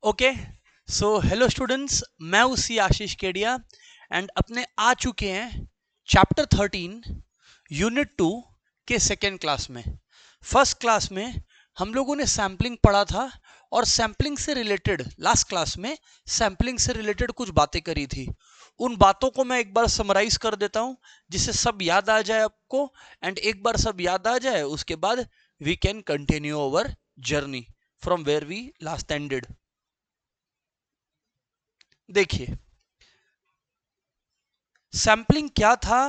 Okay so hello students, मैं उसी आशीष Kedia and अपने आ चुके हैं चैप्टर 13 यूनिट 2 के सेकेंड क्लास में। फर्स्ट क्लास में हम लोगों ने सैम्पलिंग पढ़ा था और सैम्पलिंग से रिलेटेड लास्ट क्लास में सैम्पलिंग से रिलेटेड कुछ बातें करी थी। उन बातों को मैं एक बार समराइज कर देता हूं जिससे सब याद आ जाए आपको, एंड एक बार सब याद आ जाए उसके बाद we can continue our journey from where we last ended. देखिए सैम्पलिंग क्या था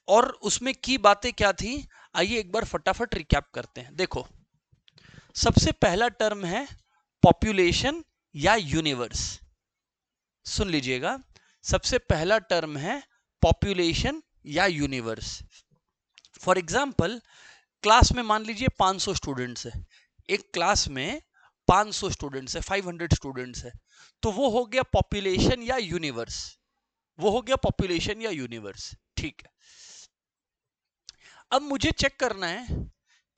और उसमें की बातें क्या थी, आइए एक बार फटाफट रिकैप करते हैं। देखो सबसे पहला टर्म है पॉपुलेशन या यूनिवर्स। सुन लीजिएगा, सबसे पहला टर्म है पॉपुलेशन या यूनिवर्स। फॉर एग्जाम्पल क्लास में मान लीजिए 500 स्टूडेंट्स है, एक क्लास में 500 स्टूडेंट्स है, 500 स्टूडेंट्स है, तो वो हो गया पॉपुलेशन या यूनिवर्स। वो हो गया पॉपुलेशन या यूनिवर्स। ठीक है, अब मुझे चेक करना है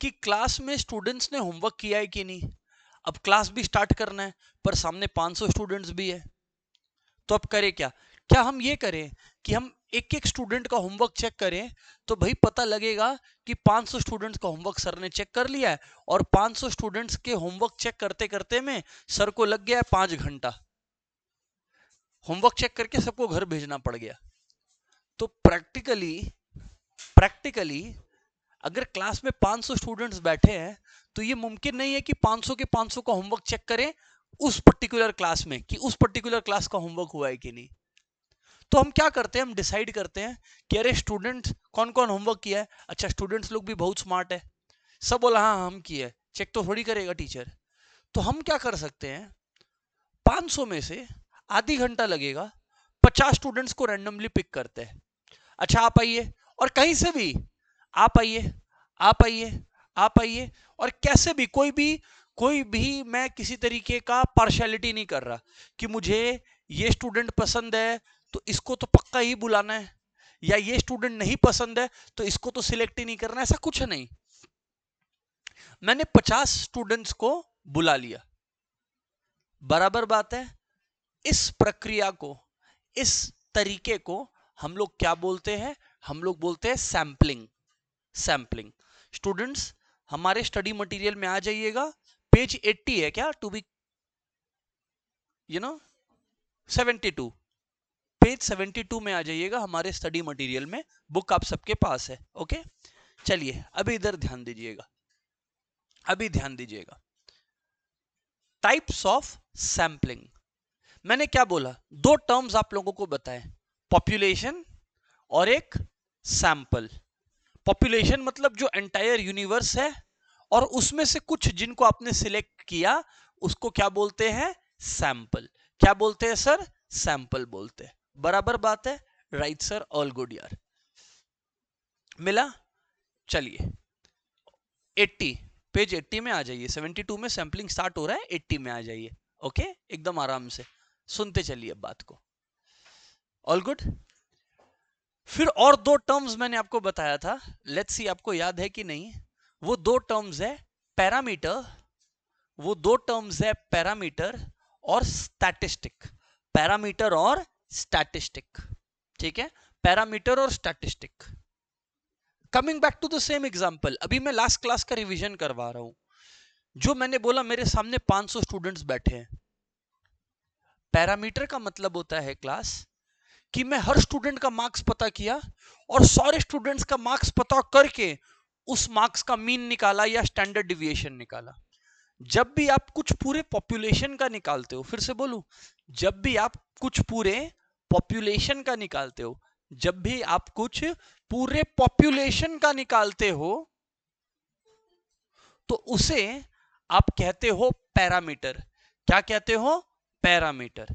कि क्लास में स्टूडेंट्स ने होमवर्क किया है कि नहीं। अब क्लास भी स्टार्ट करना है पर सामने 500 स्टूडेंट्स भी है, तो अब करें क्या? क्या हम ये करें कि हम एक एक स्टूडेंट का होमवर्क चेक करें, तो भाई पता लगेगा कि 500 स्टूडेंट्स का होमवर्क सर ने चेक कर लिया है और 500 स्टूडेंट्स के होमवर्क चेक करते करते में सर को लग गया है 5 घंटा। होमवर्क चेक करके सबको घर भेजना पड़ गया। तो प्रैक्टिकली अगर क्लास में 500 स्टूडेंट्स बैठे हैं तो ये मुमकिन नहीं है कि 500 के 500 का होमवर्क चेक करें उस पर्टिकुलर क्लास में कि उस पर्टिकुलर क्लास का होमवर्क हुआ है कि नहीं। तो हम क्या करते हैं, हम डिसाइड करते हैं कि अरे स्टूडेंट्स कौन कौन होमवर्क किया है। अच्छा स्टूडेंट्स लोग भी बहुत स्मार्ट है, सब बोला हाँ हम किए, चेक तो थोड़ी करेगा टीचर। तो हम क्या कर सकते हैं, 500 में से आधी घंटा लगेगा, 50 स्टूडेंट्स को रैंडमली पिक करते हैं। अच्छा आप आइए, और कहीं से भी आप आइए, आप आइए, आप आइए, और कैसे भी कोई भी मैं किसी तरीके का पार्शियलिटी नहीं कर रहा कि मुझे ये स्टूडेंट पसंद है तो इसको तो पक्का ही बुलाना है, या ये स्टूडेंट नहीं पसंद है तो इसको तो सिलेक्ट ही नहीं करना, ऐसा कुछ नहीं। मैंने 50 स्टूडेंट्स को बुला लिया, बराबर बात है। इस प्रक्रिया को, इस तरीके को हम लोग क्या बोलते हैं? हम लोग बोलते हैं सैंपलिंग। सैंपलिंग। स्टूडेंट्स हमारे स्टडी मटेरियल में आ जाइएगा, पेज 80 है क्या, टू बी 72, पेज 72 में आ जाइएगा हमारे स्टडी मटेरियल में। बुक आप सबके पास है। ओके चलिए अभी इधर ध्यान दीजिएगा, अभी ध्यान दीजिएगा। Types of sampling. मैंने क्या बोला, दो टर्म्स आप लोगों को बताएं, पॉपुलेशन और एक सैंपल। पॉपुलेशन मतलब जो एंटायर यूनिवर्स है और उसमें से कुछ जिनको आपने सिलेक्ट किया उसको क्या बोलते हैं? सैंपल। क्या बोलते हैं सर? सैंपल बोलते हैं। बराबर बात है, राइट सर, ऑल गुड यार, मिला। चलिए 80, पेज 80 में आ जाइए, 72 में सैंपलिंग स्टार्ट हो रहा है, 80 में आ जाइए। ओके एकदम आराम से सुनते चलिए बात को, ऑल गुड। फिर और दो टर्म्स मैंने आपको बताया था, लेट्स सी आपको याद है कि नहीं। वो दो टर्म्स है पैरामीटर, वो दो टर्म्स है पैरामीटर और स्टैटिस्टिक। पैरामीटर और स्टैटिस्टिक, ठीक है, पैरामीटर और statistic. Coming back to the same example, अभी मैं लास्ट क्लास का रिवीजन करवा रहा हूं। जो मैंने बोला मेरे सामने 500 स्टूडेंट्स बैठे हैं, पैरामीटर का मतलब होता है क्लास कि मैं हर स्टूडेंट का मार्क्स पता किया और सारे स्टूडेंट्स का मार्क्स पता करके उस मार्क्स का मीन निकाला या स्टैंडर्ड डिविएशन निकाला। जब भी आप कुछ पूरे पॉपुलेशन का निकालते हो, फिर से बोलूं, जब भी आप कुछ पूरे पॉपुलेशन का निकालते हो, जब भी आप कुछ पूरे पॉपुलेशन का निकालते हो तो उसे आप कहते हो पैरामीटर। क्या कहते हो? पैरामीटर।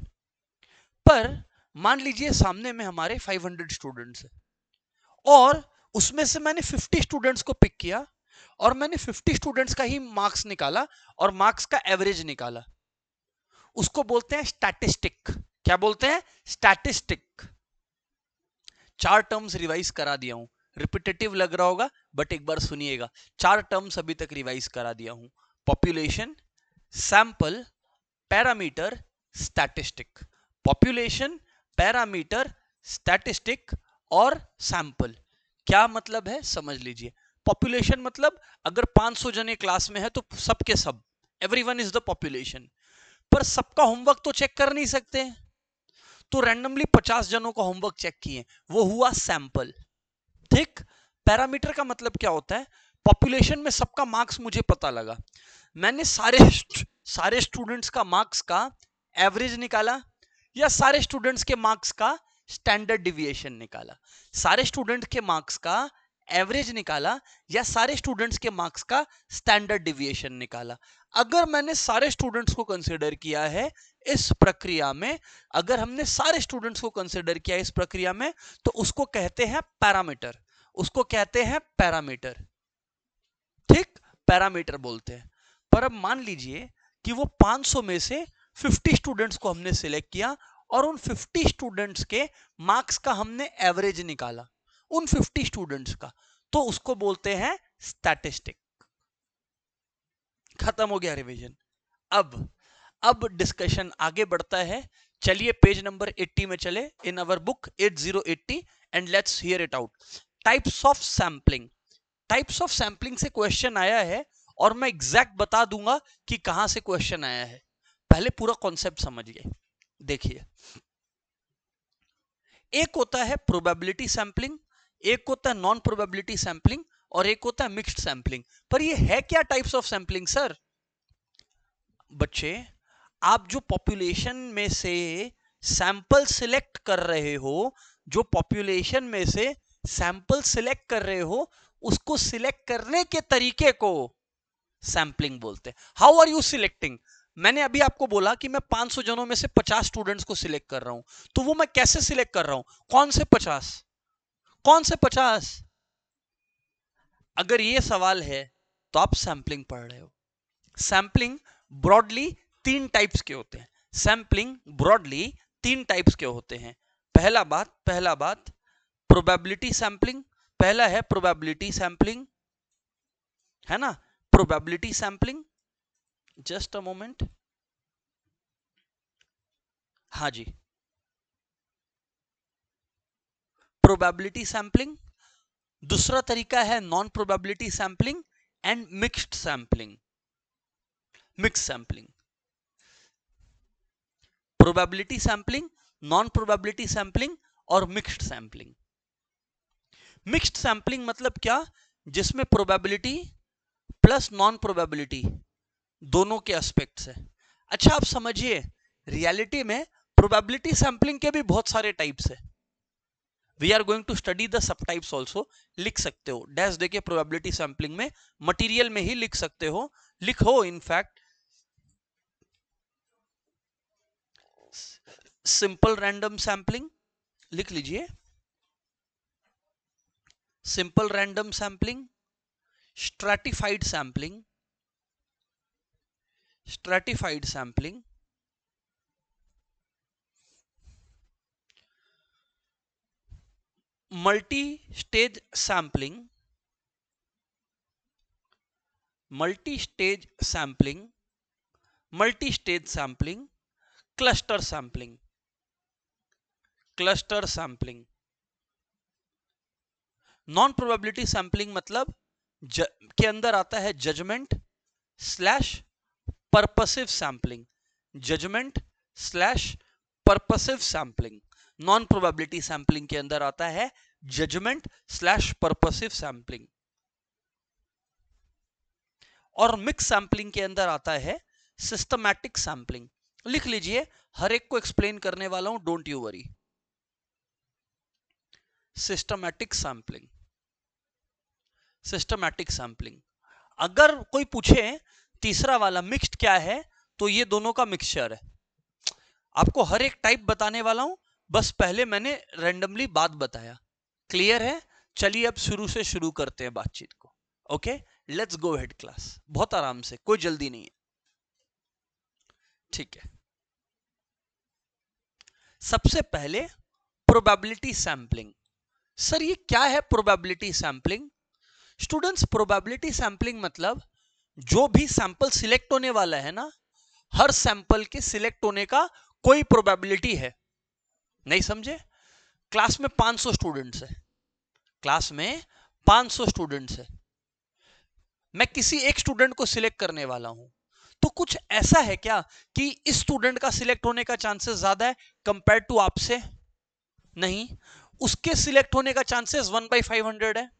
पर मान लीजिए सामने में हमारे 500 स्टूडेंट्स है और उसमें से मैंने 50 स्टूडेंट्स को पिक किया और मैंने 50 स्टूडेंट्स का ही मार्क्स निकाला और मार्क्स का एवरेज निकाला। उसको बोलते हैं स्टैटिस्टिक। क्या बोलते हैं? स्टैटिस्टिक। 4 टर्म्स रिवाइज करा दिया हूं, रिपीटेटिव लग रहा होगा बट एक बार सुनिएगा। 4 टर्म्स अभी तक रिवाइज करा दिया हूं, population, sample, parameter, statistic. Population, parameter, statistic और सैंपल। क्या मतलब है समझ लीजिए। पॉपुलेशन मतलब अगर 500 जने क्लास में है तो सबके सब, एवरीवन इज द पॉपुलेशन। पर सबका होमवर्क तो चेक कर नहीं सकते, तो रैंडमली 50 जनों का होमवर्क चेक किए, वो हुआ सैंपल। ठीक। पैरामीटर का मतलब क्या होता है, पॉपुलेशन में सबका मार्क्स मुझे पता लगा, मैंने सारे स्टूडेंट्स का मार्क्स का एवरेज निकाला या सारे स्टूडेंट्स के मार्क्स का स्टैंडर्ड डिविएशन निकाला, सारे स्टूडेंट के मार्क्स का एवरेज निकाला या सारे स्टूडेंट्स के मार्क्स का स्टैंडर्ड डिविएशन निकाला। अगर मैंने सारे स्टूडेंट्स को कंसीडर किया है इस प्रक्रिया में, अगर हमने सारे स्टूडेंट्स को कंसीडर किया इस प्रक्रिया में, तो उसको कहते हैं पैरामीटर, उसको कहते हैं पैरामीटर। ठीक, पैरामीटर बोलते हैं। पर अब मान लीजिए कि वो 500 में से 50 स्टूडेंट्स को हमने सिलेक्ट किया और उन 50 स्टूडेंट्स के मार्क्स का हमने एवरेज निकाला, उन 50 स्टूडेंट्स का, तो उसको बोलते हैं स्टैटिस्टिक। खत्म हो गया रिवीजन। अब डिस्कशन आगे बढ़ता है। चलिए पेज नंबर 80 में चले in our book 8080 and let's hear it out. Types of sampling. Types of sampling से क्वेश्चन आया है और मैं एग्जैक्ट बता दूंगा कि कहां से क्वेश्चन आया है। पहले पूरा कॉन्सेप्ट समझिए। देखिए, एक होता है प्रोबेबिलिटी सैंपलिंग, एक होता है नॉन प्रोबेबिलिटी सैंपलिंग और एक होता है मिक्स्ड सैंपलिंग। पर ये है क्या टाइप्स ऑफ सैंपलिंग सर? बच्चे, आप जो पॉपुलेशन में से सैंपल सिलेक्ट कर रहे हो, जो पॉपुलेशन में से सैंपल सिलेक्ट कर रहे हो, उसको सिलेक्ट करने के तरीके को सैंपलिंग बोलते हैं। How are you selecting? मैंने अभी आपको बोला कि मैं 500 जनों में से 50 स्टूडेंट्स को सिलेक्ट कर रहा हूं, तो वो मैं कैसे सिलेक्ट कर रहा हूं? कौन से 50? कौन से 50? अगर ये सवाल है तो आप सैंपलिंग पढ़ रहे हो। सैंपलिंग ब्रॉडली 3 टाइप्स के होते हैं। सैंपलिंग ब्रॉडली 3 टाइप्स के होते हैं। पहला बात प्रोबेबिलिटी सैंपलिंग। पहला है प्रोबेबिलिटी सैंपलिंग, है ना, probability sampling. Just a moment. हाँ जी, प्रोबेबिलिटी सैंपलिंग। दूसरा तरीका है non probability sampling and mixed sampling. Mix sampling, probability sampling, non probability sampling और मिक्स्ड सैंपलिंग। मिक्स्ड सैंपलिंग मतलब क्या? जिसमें प्रोबेबिलिटी प्लस नॉन प्रोबेबिलिटी दोनों के एस्पेक्ट्स है। अच्छा, आप समझिए, रियलिटी में प्रोबेबिलिटी सैंपलिंग के भी बहुत सारे टाइप्स है। We are going to study the sub types also. लिख सकते हो डैश देके प्रोबेबिलिटी सैंपलिंग में, मटेरियल में ही लिख सकते हो, लिखो। इनफैक्ट सिंपल रैंडम सैंपलिंग लिख लीजिए, simple random sampling, stratified sampling, stratified sampling, multi stage sampling, multi stage sampling, multi stage sampling, cluster sampling, cluster sampling. Non probability sampling मतलब के अंदर आता है judgement slash purposive sampling, judgement slash purposive sampling. Non probability sampling के अंदर आता है judgement slash purposive sampling. और मिक्स सैंपलिंग के अंदर आता है सिस्टमैटिक सैंपलिंग। लिख लीजिए, हर एक को एक्सप्लेन करने वाला हूं, don't you worry. Systematic sampling, systematic sampling. अगर कोई पूछे तीसरा वाला मिक्स्ड क्या है, तो ये दोनों का मिक्सचर है। आपको हर एक टाइप बताने वाला हूं, बस पहले मैंने रैंडमली बात बताया। क्लियर है? चलिए अब शुरू से शुरू करते हैं बातचीत को। Okay, let's go head class. बहुत आराम से, कोई जल्दी नहीं है, ठीक है। सबसे पहले प्रोबेबिलिटी सैंपलिंग। सर ये क्या है probability sampling? Students, probability sampling मतलब जो भी सैंपल सिलेक्ट होने वाला है ना, हर सैंपल के सिलेक्ट होने का कोई प्रोबेबिलिटी है। नहीं समझे? क्लास में 500 स्टूडेंट्स है, क्लास में 500 स्टूडेंट्स है, मैं किसी एक स्टूडेंट को सिलेक्ट करने वाला हूं, तो कुछ ऐसा है क्या कि इस स्टूडेंट का सिलेक्ट होने का चांसेस ज्यादा है कंपेयर टू आपसे? नहीं, उसके सिलेक्ट होने का चांसेस 1/500 है,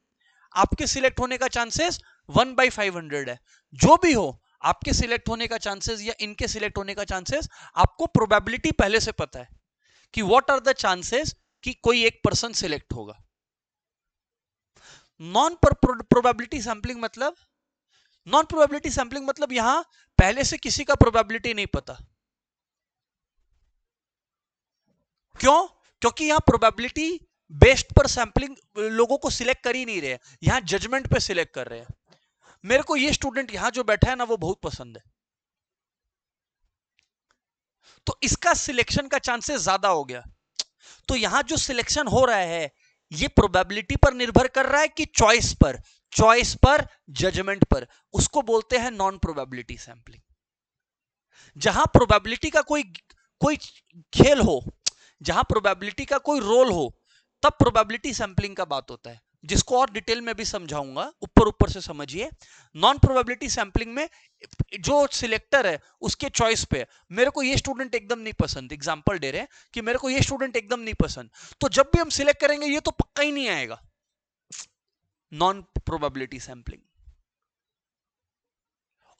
आपके सिलेक्ट होने का चांसेस 1/500 है। जो भी हो, आपके सिलेक्ट होने का चांसेस या इनके सिलेक्ट होने का चांसेस, आपको प्रोबेबिलिटी पहले से पता है कि व्हाट आर द चांसेस कि कोई एक पर्सन सिलेक्ट होगा। नॉन प्रोबेबिलिटी सैंपलिंग मतलब, नॉन प्रोबेबिलिटी सैंपलिंग मतलब यहां पहले से किसी का प्रोबेबिलिटी नहीं पता। क्यों? क्योंकि यहां प्रोबेबिलिटी बेस्ड पर सैंपलिंग लोगों को सिलेक्ट कर ही नहीं रहे, यहां जजमेंट पे सिलेक्ट कर रहे हैं। मेरे को ये स्टूडेंट यहां जो बैठा है ना वो बहुत पसंद है, तो इसका सिलेक्शन का चांसेस ज्यादा हो गया। तो यहां जो सिलेक्शन हो रहा है ये प्रोबेबिलिटी पर निर्भर कर रहा है कि चॉइस पर? चॉइस पर, जजमेंट पर। उसको बोलते हैं नॉन प्रोबेबिलिटी सैंपलिंग। जहां प्रोबेबिलिटी का कोई कोई खेल हो, जहां प्रोबेबिलिटी का कोई रोल हो, तब प्रोबेबिलिटी सैंपलिंग का बात होता है, जिसको और डिटेल में भी समझाऊंगा, ऊपर ऊपर से समझिए। नॉन प्रोबेबिलिटी सैंपलिंग में जो सिलेक्टर है उसके चॉइस पे, मेरे को ये स्टूडेंट एकदम नहीं पसंद, एग्जांपल दे रहे हैं कि मेरे को ये स्टूडेंट एकदम नहीं पसंद, तो जब भी हम सिलेक्ट करेंगे ये तो पक्का ही नहीं आएगा, नॉन प्रोबेबिलिटी सैंपलिंग।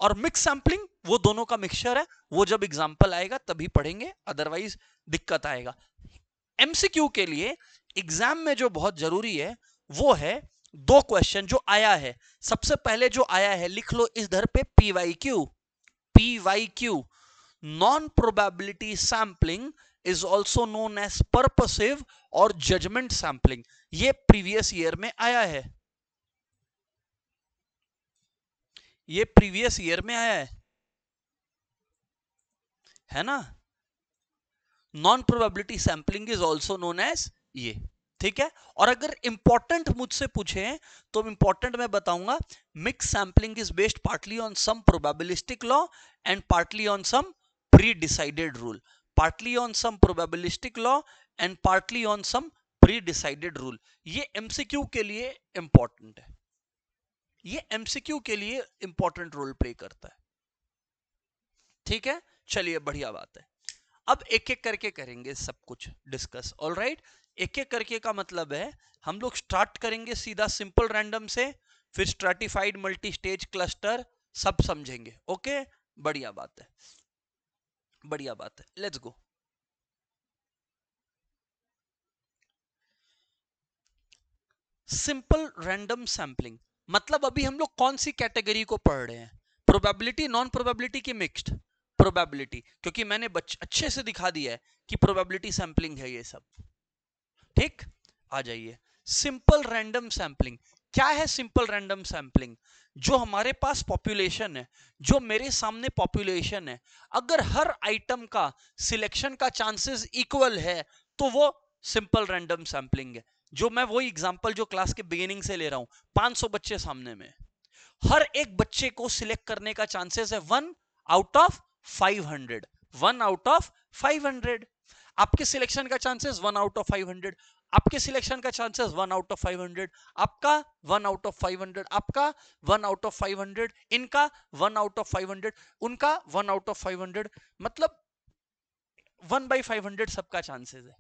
और मिक्स सैंपलिंग वो दोनों का मिक्सचर है, वो जब एग्जांपल आएगा तभी पढ़ेंगे, अदरवाइज दिक्कत आएगा। एमसीक्यू के लिए एग्जाम में जो बहुत जरूरी है वो है दो क्वेश्चन जो आया है। सबसे पहले जो आया है लिख लो इधर पे, PYQ. PYQ, non probability sampling is also known as purposive और जजमेंट सैंपलिंग। ये प्रीवियस ईयर में आया ये प्रीवियस ईयर में आया है ना? Non probability sampling is also known as ये, ठीक है। और अगर इंपॉर्टेंट मुझसे पूछे तो इंपॉर्टेंट मैं बताऊंगा, mix sampling is based partly on some probabilistic law and partly on some pre decided rule. Partly on some probabilistic law and partly on some pre decided rule. ये एमसीक्यू के लिए important है, ये MCQ के लिए important role play करता है, ठीक है। चलिए बढ़िया बात है। अब एक एक करके करेंगे सब कुछ डिस्कस, ऑलराइट। एक एक करके का मतलब है हम लोग स्टार्ट करेंगे सीधा सिंपल रैंडम से, फिर स्ट्रैटिफाइड, मल्टी स्टेज, क्लस्टर, सब समझेंगे। ओके, बढ़िया बात है, बढ़िया बात है, let's go. Simple random sampling मतलब अभी हम लोग कौन सी कैटेगरी को पढ़ रहे हैं? प्रोबेबिलिटी, नॉन प्रोबेबिलिटी की मिक्स्ड? प्रोबेबिलिटी, क्योंकि मैंने अच्छे से दिखा दिया है कि प्रोबेबिलिटी सैंपलिंग है ये सब, ठीक। आ जाइए, सिंपल रैंडम सैंपलिंग क्या है? सिंपल रैंडम सैंपलिंग, जो हमारे पास पॉपुलेशन है, जो मेरे सामने पॉपुलेशन है, अगर हर आइटम का सिलेक्शन का चांसेस इक्वल है तो वो सिंपल रैंडम सैंपलिंग है। जो मैं वही एग्जांपल जो क्लास के बिगिनिंग से ले रहा हूं, 500 बच्चे सामने में, हर एक बच्चे को सिलेक्ट करने का चांसेस है 1/500, 1/500। आपके सिलेक्शन का चांसेस 1/500, आपके सिलेक्शन का चांसेस 1/500, आपका 1/500, आपका 1/500, इनका 1/500, उनका 1/500, मतलब 1/500 सबका चांसेस है।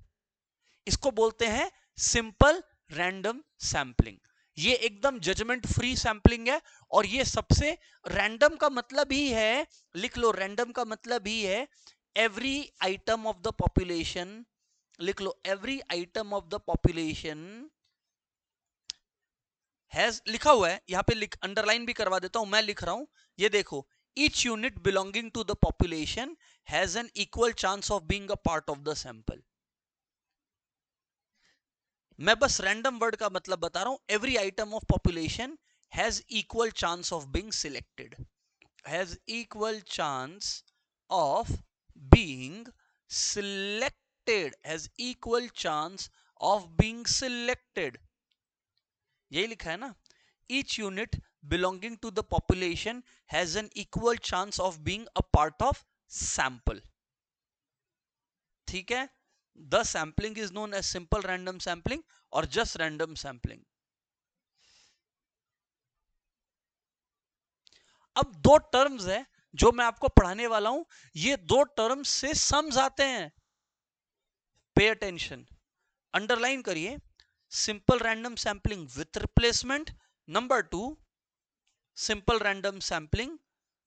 इसको बोलते हैं सिंपल रैंडम सैंपलिंग। ये एकदम जजमेंट फ्री सैंपलिंग है, और ये सबसे रैंडम का मतलब ही है, लिख लो, रैंडम का मतलब ही है every item of the population, लिख लो, every item of the population has, लिखा हुआ है यहां पे, अंडरलाइन भी करवा देता हूं, मैं लिख रहा हूं, ये देखो, each unit belonging to the population has an equal chance of being a part of the sample. मैं बस रैंडम वर्ड का मतलब बता रहा हूं, every item of population has equal chance of being selected, has equal chance of being selected, has equal chance of being selected, यही लिखा है ना। Each unit belonging to the population has an equal chance of being a part of sample, ठीक है। The sampling is known as simple random sampling और just random sampling. अब दो terms है जो मैं आपको पढ़ाने वाला हूं, ये दो टर्म्स से सम्स आते हैं। पे अटेंशन, अंडरलाइन करिए, simple random sampling with replacement, number 2 simple random sampling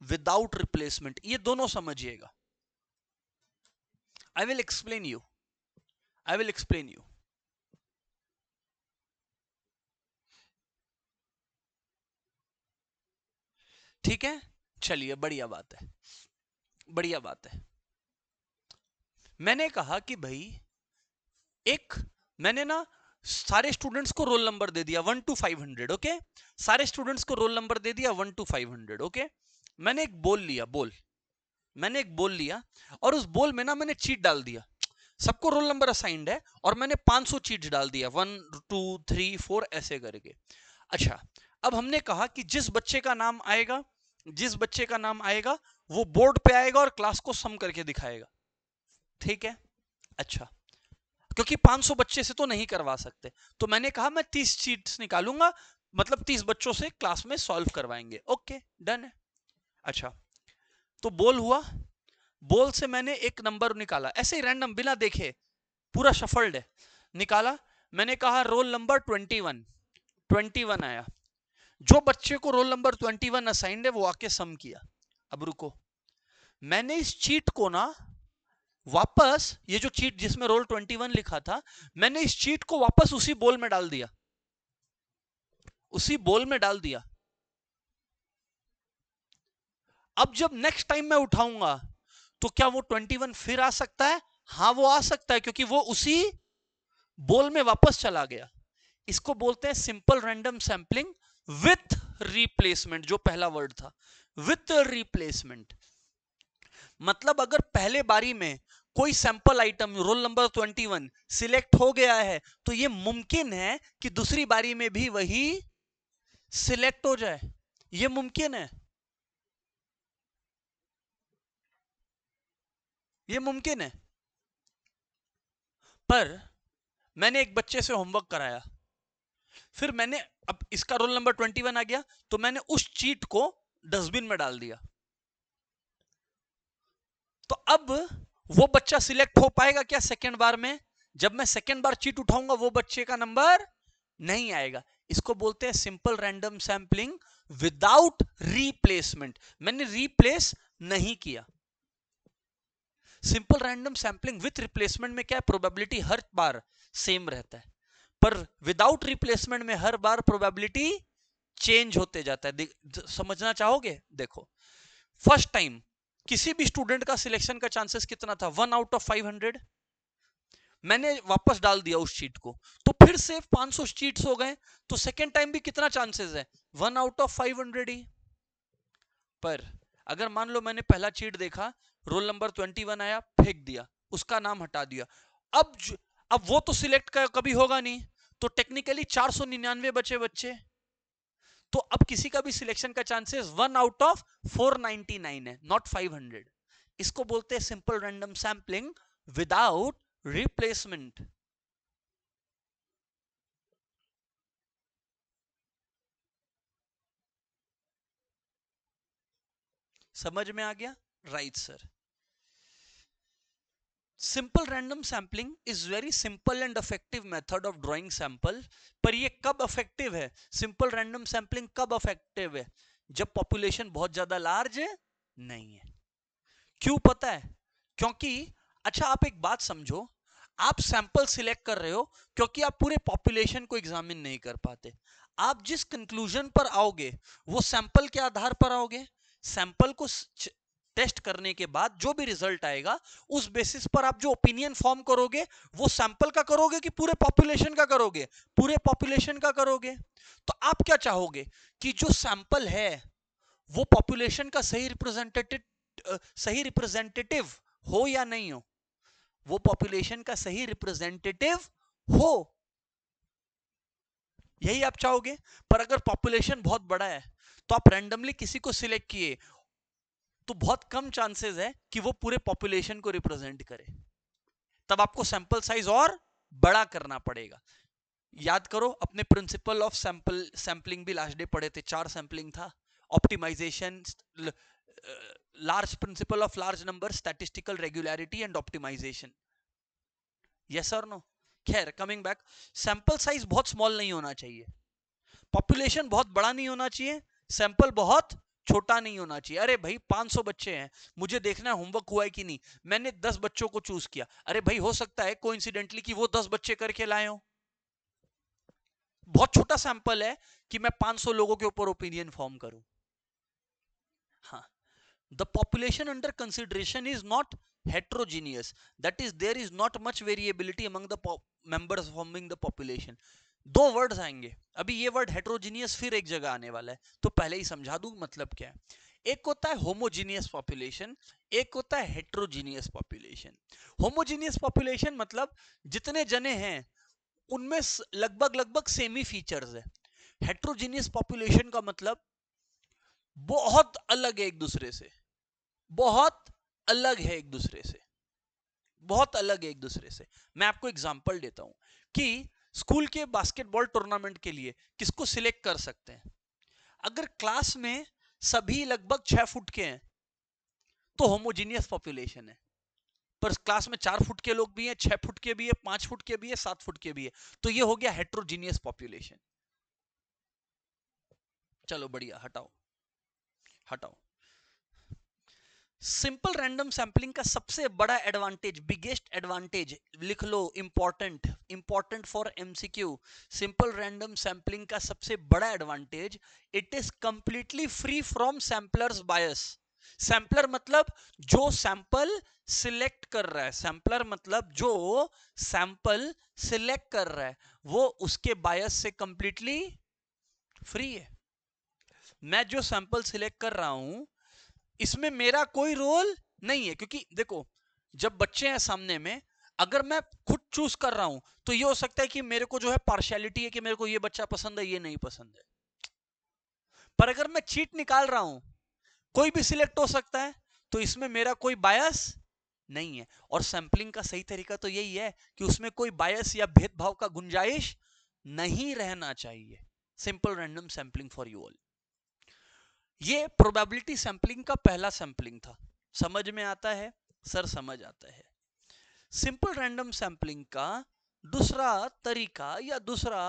without replacement. ये दोनों समझिएगा। आई will explain you, I will explain you. ठीक है, चलिए, बढ़िया बात है, बढ़िया बात है। मैंने कहा कि भाई एक, मैंने ना सारे स्टूडेंट्स को रोल नंबर दे दिया 1 to 500, ओके। सारे स्टूडेंट्स को रोल नंबर दे दिया 1 to 500, ओके। मैंने एक बोल लिया, मैंने एक बोल लिया और उस बोल में ना मैंने चीट डाल दिया। सबको रोल नंबर असाइंड है और मैंने 500 चीट्स डाल दिया, 1 2 3 4 ऐसे करके। अच्छा, अब हमने कहा कि जिस बच्चे का नाम आएगा, जिस बच्चे का नाम आएगा वो बोर्ड पे आएगा और क्लास को सम करके दिखाएगा, ठीक है। अच्छा, क्योंकि 500 बच्चे से तो नहीं करवा सकते, तो मैंने कहा मैं 30 चीट्स निकालूंगा, मतलब 30 बच्चों से क्लास में सॉल्व करवाएंगे, ओके, डन है। अच्छा, तो बोल हुआ, बोल से मैंने एक नंबर निकाला, ऐसे ही रैंडम बिना देखे, पूरा शफल्ड है, निकाला। मैंने कहा रोल नंबर 21 आया। जो बच्चे को रोल नंबर 21 असाइंड है वो आके सम किया। अब रुको, मैंने इस चीट को ना वापस, ये जो चीट जिसमें रोल 21 लिखा था, मैंने इस चीट को वापस उसी बोल में डाल दिया, उसी बोल में डाल दिया। अब जब नेक्स्ट टाइम मैं उठाऊंगा तो क्या वो 21 फिर आ सकता है? हाँ, वो आ सकता है, क्योंकि वो उसी बोल में वापस चला गया। इसको बोलते हैं simple random sampling with replacement, जो पहला वर्ड था, विथ रिप्लेसमेंट। मतलब अगर पहले बारी में कोई sample item roll number 21 select हो गया है तो यह मुमकिन है कि दूसरी बारी में भी वही सिलेक्ट हो जाए, यह मुमकिन है, यह मुमकिन है। पर मैंने एक बच्चे से होमवर्क कराया, फिर मैंने, अब इसका रोल नंबर 21 आ गया तो मैंने उस चीट को डस्टबिन में डाल दिया, तो अब वो बच्चा सिलेक्ट हो पाएगा क्या सेकेंड बार में? जब मैं सेकेंड बार चीट उठाऊंगा वो बच्चे का नंबर नहीं आएगा। इसको बोलते हैं simple random sampling without replacement, मैंने रिप्लेस नहीं किया। Simple random sampling with replacement में क्या है, प्रोबेबिलिटी हर बार सेम रहता है, पर विदाउट रिप्लेसमेंट में हर बार प्रोबेबिलिटी चेंज होते जाता है। समझना चाहोगे? देखो, फर्स्ट टाइम किसी भी स्टूडेंट का सिलेक्शन का चांसेस कितना था? 1 out of 500। मैंने वापस डाल दिया उस चीट को, तो फिर से 500 चीट्स हो गए, तो सेकेंड टाइम भी कितना चांसेस है? 1 out of 500 ही। पर अगर मान लो मैंने पहला चीट देखा, रोल नंबर 21 आया, फेंक दिया, उसका नाम हटा दिया, अब वो तो सिलेक्ट कभी होगा नहीं, तो टेक्निकली 499 बचे बच्चे, तो अब किसी का भी सिलेक्शन का चांसेस 1 out of 499 है, नॉट 500। इसको बोलते हैं simple random sampling without replacement. समझ में आ गया? Right sir. Simple random sampling is very simple and effective method of drawing sample. पर ये कब इफेक्टिव है? सिंपल रैंडम सैंपलिंग कब इफेक्टिव है? जब पॉपुलेशन बहुत ज्यादा लार्ज नहीं है। क्यों पता है? क्योंकि, अच्छा आप एक बात समझो, आप सैंपल सिलेक्ट कर रहे हो क्योंकि आप पूरे पॉपुलेशन को एग्जामिन नहीं कर पाते। आप जिस कंक्लूजन पर आओगे वो सैंपल के आधार पर आओगे। सैंपल को टेस्ट करने के बाद जो भी रिजल्ट आएगा उस बेसिस पर आप जो ओपिनियन फॉर्म करोगे वो सैंपल का करोगे कि पूरे पॉपुलेशन का करोगे? पूरे पॉपुलेशन का करोगे। तो आप क्या चाहोगे कि जो सैंपल है वो पॉपुलेशन का सही रिप्रेजेंटेटिव हो या नहीं हो? वो पॉपुलेशन का सही रिप्रेजेंटेटिव हो, यही आप चाहोगे। पर अगर पॉपुलेशन बहुत बड़ा है तो आप रैंडमली किसी को सिलेक्ट किए, तो बहुत कम चांसेस है कि वो पूरे पॉपुलेशन को रिप्रेजेंट करे, तब आपको सैंपल साइज और बड़ा करना पड़ेगा। याद करो अपने प्रिंसिपल ऑफ सैंपलिंग भी लास्ट डे पढ़े थे, 4 सैंपलिंग था, optimisation, large principle of large number, statistical regularity and optimisation, yes और नो। खैर कमिंग बैक, सैंपल साइज बहुत स्मॉल नहीं होना चाहिए, पॉपुलेशन बहुत बड़ा नहीं होना चाहिए, सैंपल बहुत छोटा नहीं होना चाहिए। अरे भाई 500 बच्चे हैं, मुझे देखना है होमवर्क हुआ है कि नहीं, मैंने 10 बच्चों को चूज किया, अरे भाई हो सकता है कोइंसिडेंटली कि वो 10 बच्चे करके लाए हो, बहुत छोटा सैंपल है कि मैं 500 लोगों के ऊपर ओपिनियन फॉर्म करूं। हाँ, the population under consideration is not heterogeneous, that is there is not much variability among the members forming the population। दो वर्ड्स आएंगे अभी, ये वर्ड हेट्रोजीनियस फिर एक जगह आने वाला है, तो पहले ही समझा दूं मतलब क्या है। एक होता है होमोजीनियस पॉपुलेशन, एक होता है हेट्रोजीनियस पॉपुलेशन। होमोजीनियस पॉपुलेशन मतलब जितने जने हैं उनमें लगभग लगभग सेम ही फीचर्स है। हेट्रोजीनियस पॉपुलेशन का मतलब बहुत अलग है एक दूसरे से, बहुत अलग है एक दूसरे से, बहुत अलग है एक दूसरे से। मैं आपको एग्जांपल देता हूं कि स्कूल के बास्केटबॉल टूर्नामेंट के लिए किसको सिलेक्ट कर सकते हैं। अगर क्लास में सभी लगभग 6 फुट के हैं तो होमोजीनियस पॉपुलेशन है, पर क्लास में 4 फुट के लोग भी हैं, 6 फुट के भी है, 5 फुट के भी है, 7 फुट के भी है, तो ये हो गया हेट्रोजीनियस पॉपुलेशन। चलो बढ़िया, हटाओ हटाओ। सिंपल रैंडम सैंपलिंग का सबसे बड़ा एडवांटेज, बिगेस्ट एडवांटेज लिख लो, important, important for MCQ. Simple random sampling का सबसे बड़ा advantage, it is completely free from samplers bias. Sampler मतलब जो सैंपल सिलेक्ट कर रहा है, सैंपलर मतलब जो सैंपल सिलेक्ट कर रहा है वो उसके बायस से कंप्लीटली फ्री है। मैं जो सैंपल सिलेक्ट कर रहा हूं इसमें मेरा कोई रोल नहीं है, क्योंकि देखो जब बच्चे हैं सामने में, अगर मैं खुद चूज कर रहा हूं तो ये हो सकता है कि मेरे को जो है पार्शियलिटी है कि मेरे को ये बच्चा पसंद है ये नहीं पसंद है, पर अगर मैं चीट निकाल रहा हूं कोई भी सिलेक्ट हो सकता है, तो इसमें मेरा कोई बायस नहीं है। और सैंपलिंग का सही तरीका तो यही है कि उसमें कोई बायस या भेदभाव का गुंजाइश नहीं रहना चाहिए। Simple random sampling for you all. ये प्रोबेबिलिटी सैंपलिंग का पहला सैंपलिंग था, समझ में आता है सर? समझ आता है। सिंपल रैंडम सैंपलिंग का दूसरा तरीका या दूसरा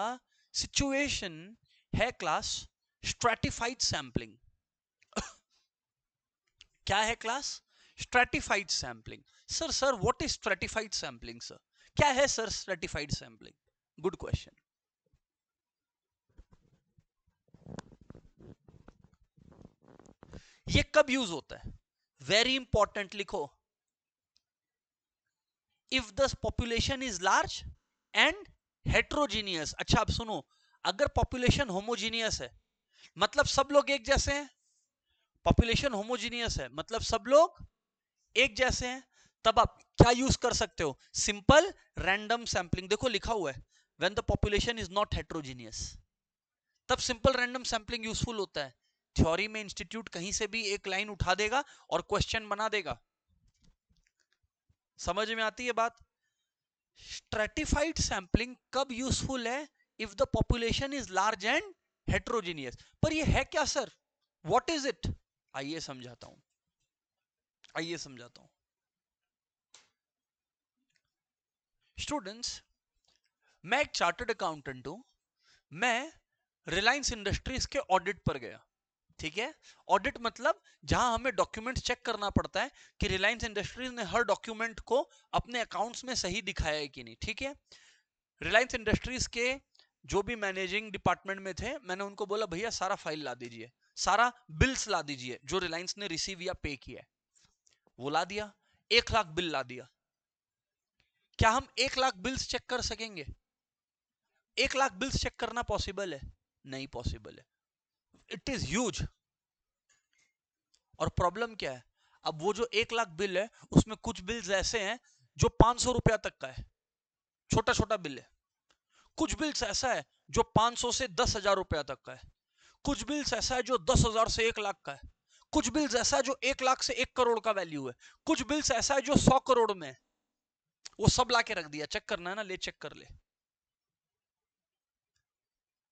सिचुएशन है क्लास स्ट्रैटिफाइड सैंपलिंग। क्या है class? Stratified sampling. Sir what is stratified sampling sir? क्या है sir stratified sampling? Good question. ये कब यूज होता है? वेरी इंपॉर्टेंट, लिखो, if the population is large and heterogeneous. अच्छा अब सुनो, अगर पॉपुलेशन होमोजीनियस है मतलब सब लोग एक जैसे हैं, पॉपुलेशन होमोजीनियस है मतलब सब लोग एक जैसे हैं, तब आप क्या यूज कर सकते हो? Simple random sampling. देखो लिखा हुआ है when the population is not heterogeneous, तब सिंपल रैंडम सैंपलिंग यूजफुल होता है। थ्योरी में इंस्टीट्यूट कहीं से भी एक लाइन उठा देगा और क्वेश्चन बना देगा। समझ में आती है बात? स्ट्रैटिफाइड सैंपलिंग कब यूजफुल है? If the population is large and heterogeneous. पर ये है क्या सर? What is it? आइए समझाता हूं, आइए समझाता हूं। स्टूडेंट्स, मैं एक चार्टर्ड अकाउंटेंट हूं, मैं रिलायंस इंडस्ट्रीज के ऑडिट पर गया। ठीक है, ऑडिट मतलब जहां हमें डॉक्यूमेंट चेक करना पड़ता है कि रिलायंस इंडस्ट्रीज ने हर डॉक्यूमेंट को अपने अकाउंट्स में सही दिखाया है कि नहीं। ठीक है, रिलायंस इंडस्ट्रीज के जो भी मैनेजिंग डिपार्टमेंट में थे, मैंने उनको बोला भैया सारा फाइल ला दीजिए, सारा बिल्स ला दीजिए जो रिलायंस ने रिसीव या पे किया है। वो ला दिया, 1 लाख बिल ला दिया। क्या हम 1 लाख बिल्स चेक कर सकेंगे? 1 लाख बिल्स चेक करना पॉसिबल है? नहीं पॉसिबल है, इट इज ह्यूज। और प्रॉब्लम क्या है, अब वो जो 1 लाख बिल है उसमें कुछ बिल्स ऐसे हैं जो 500 रुपया तक का है, छोटा छोटा बिल है। कुछ बिल्स ऐसा है जो 500 से 10,000 रुपया तक का है। कुछ बिल्स ऐसा है जो 10,000 से 1 लाख का है। कुछ बिल्स ऐसा है जो 1 लाख से 1 करोड़ का वैल्यू है, कुछ बिल्स ऐसा है जो 100 करोड़ में है। वो सब ला के रख दिया, चेक करना है ना, ले चेक कर ले।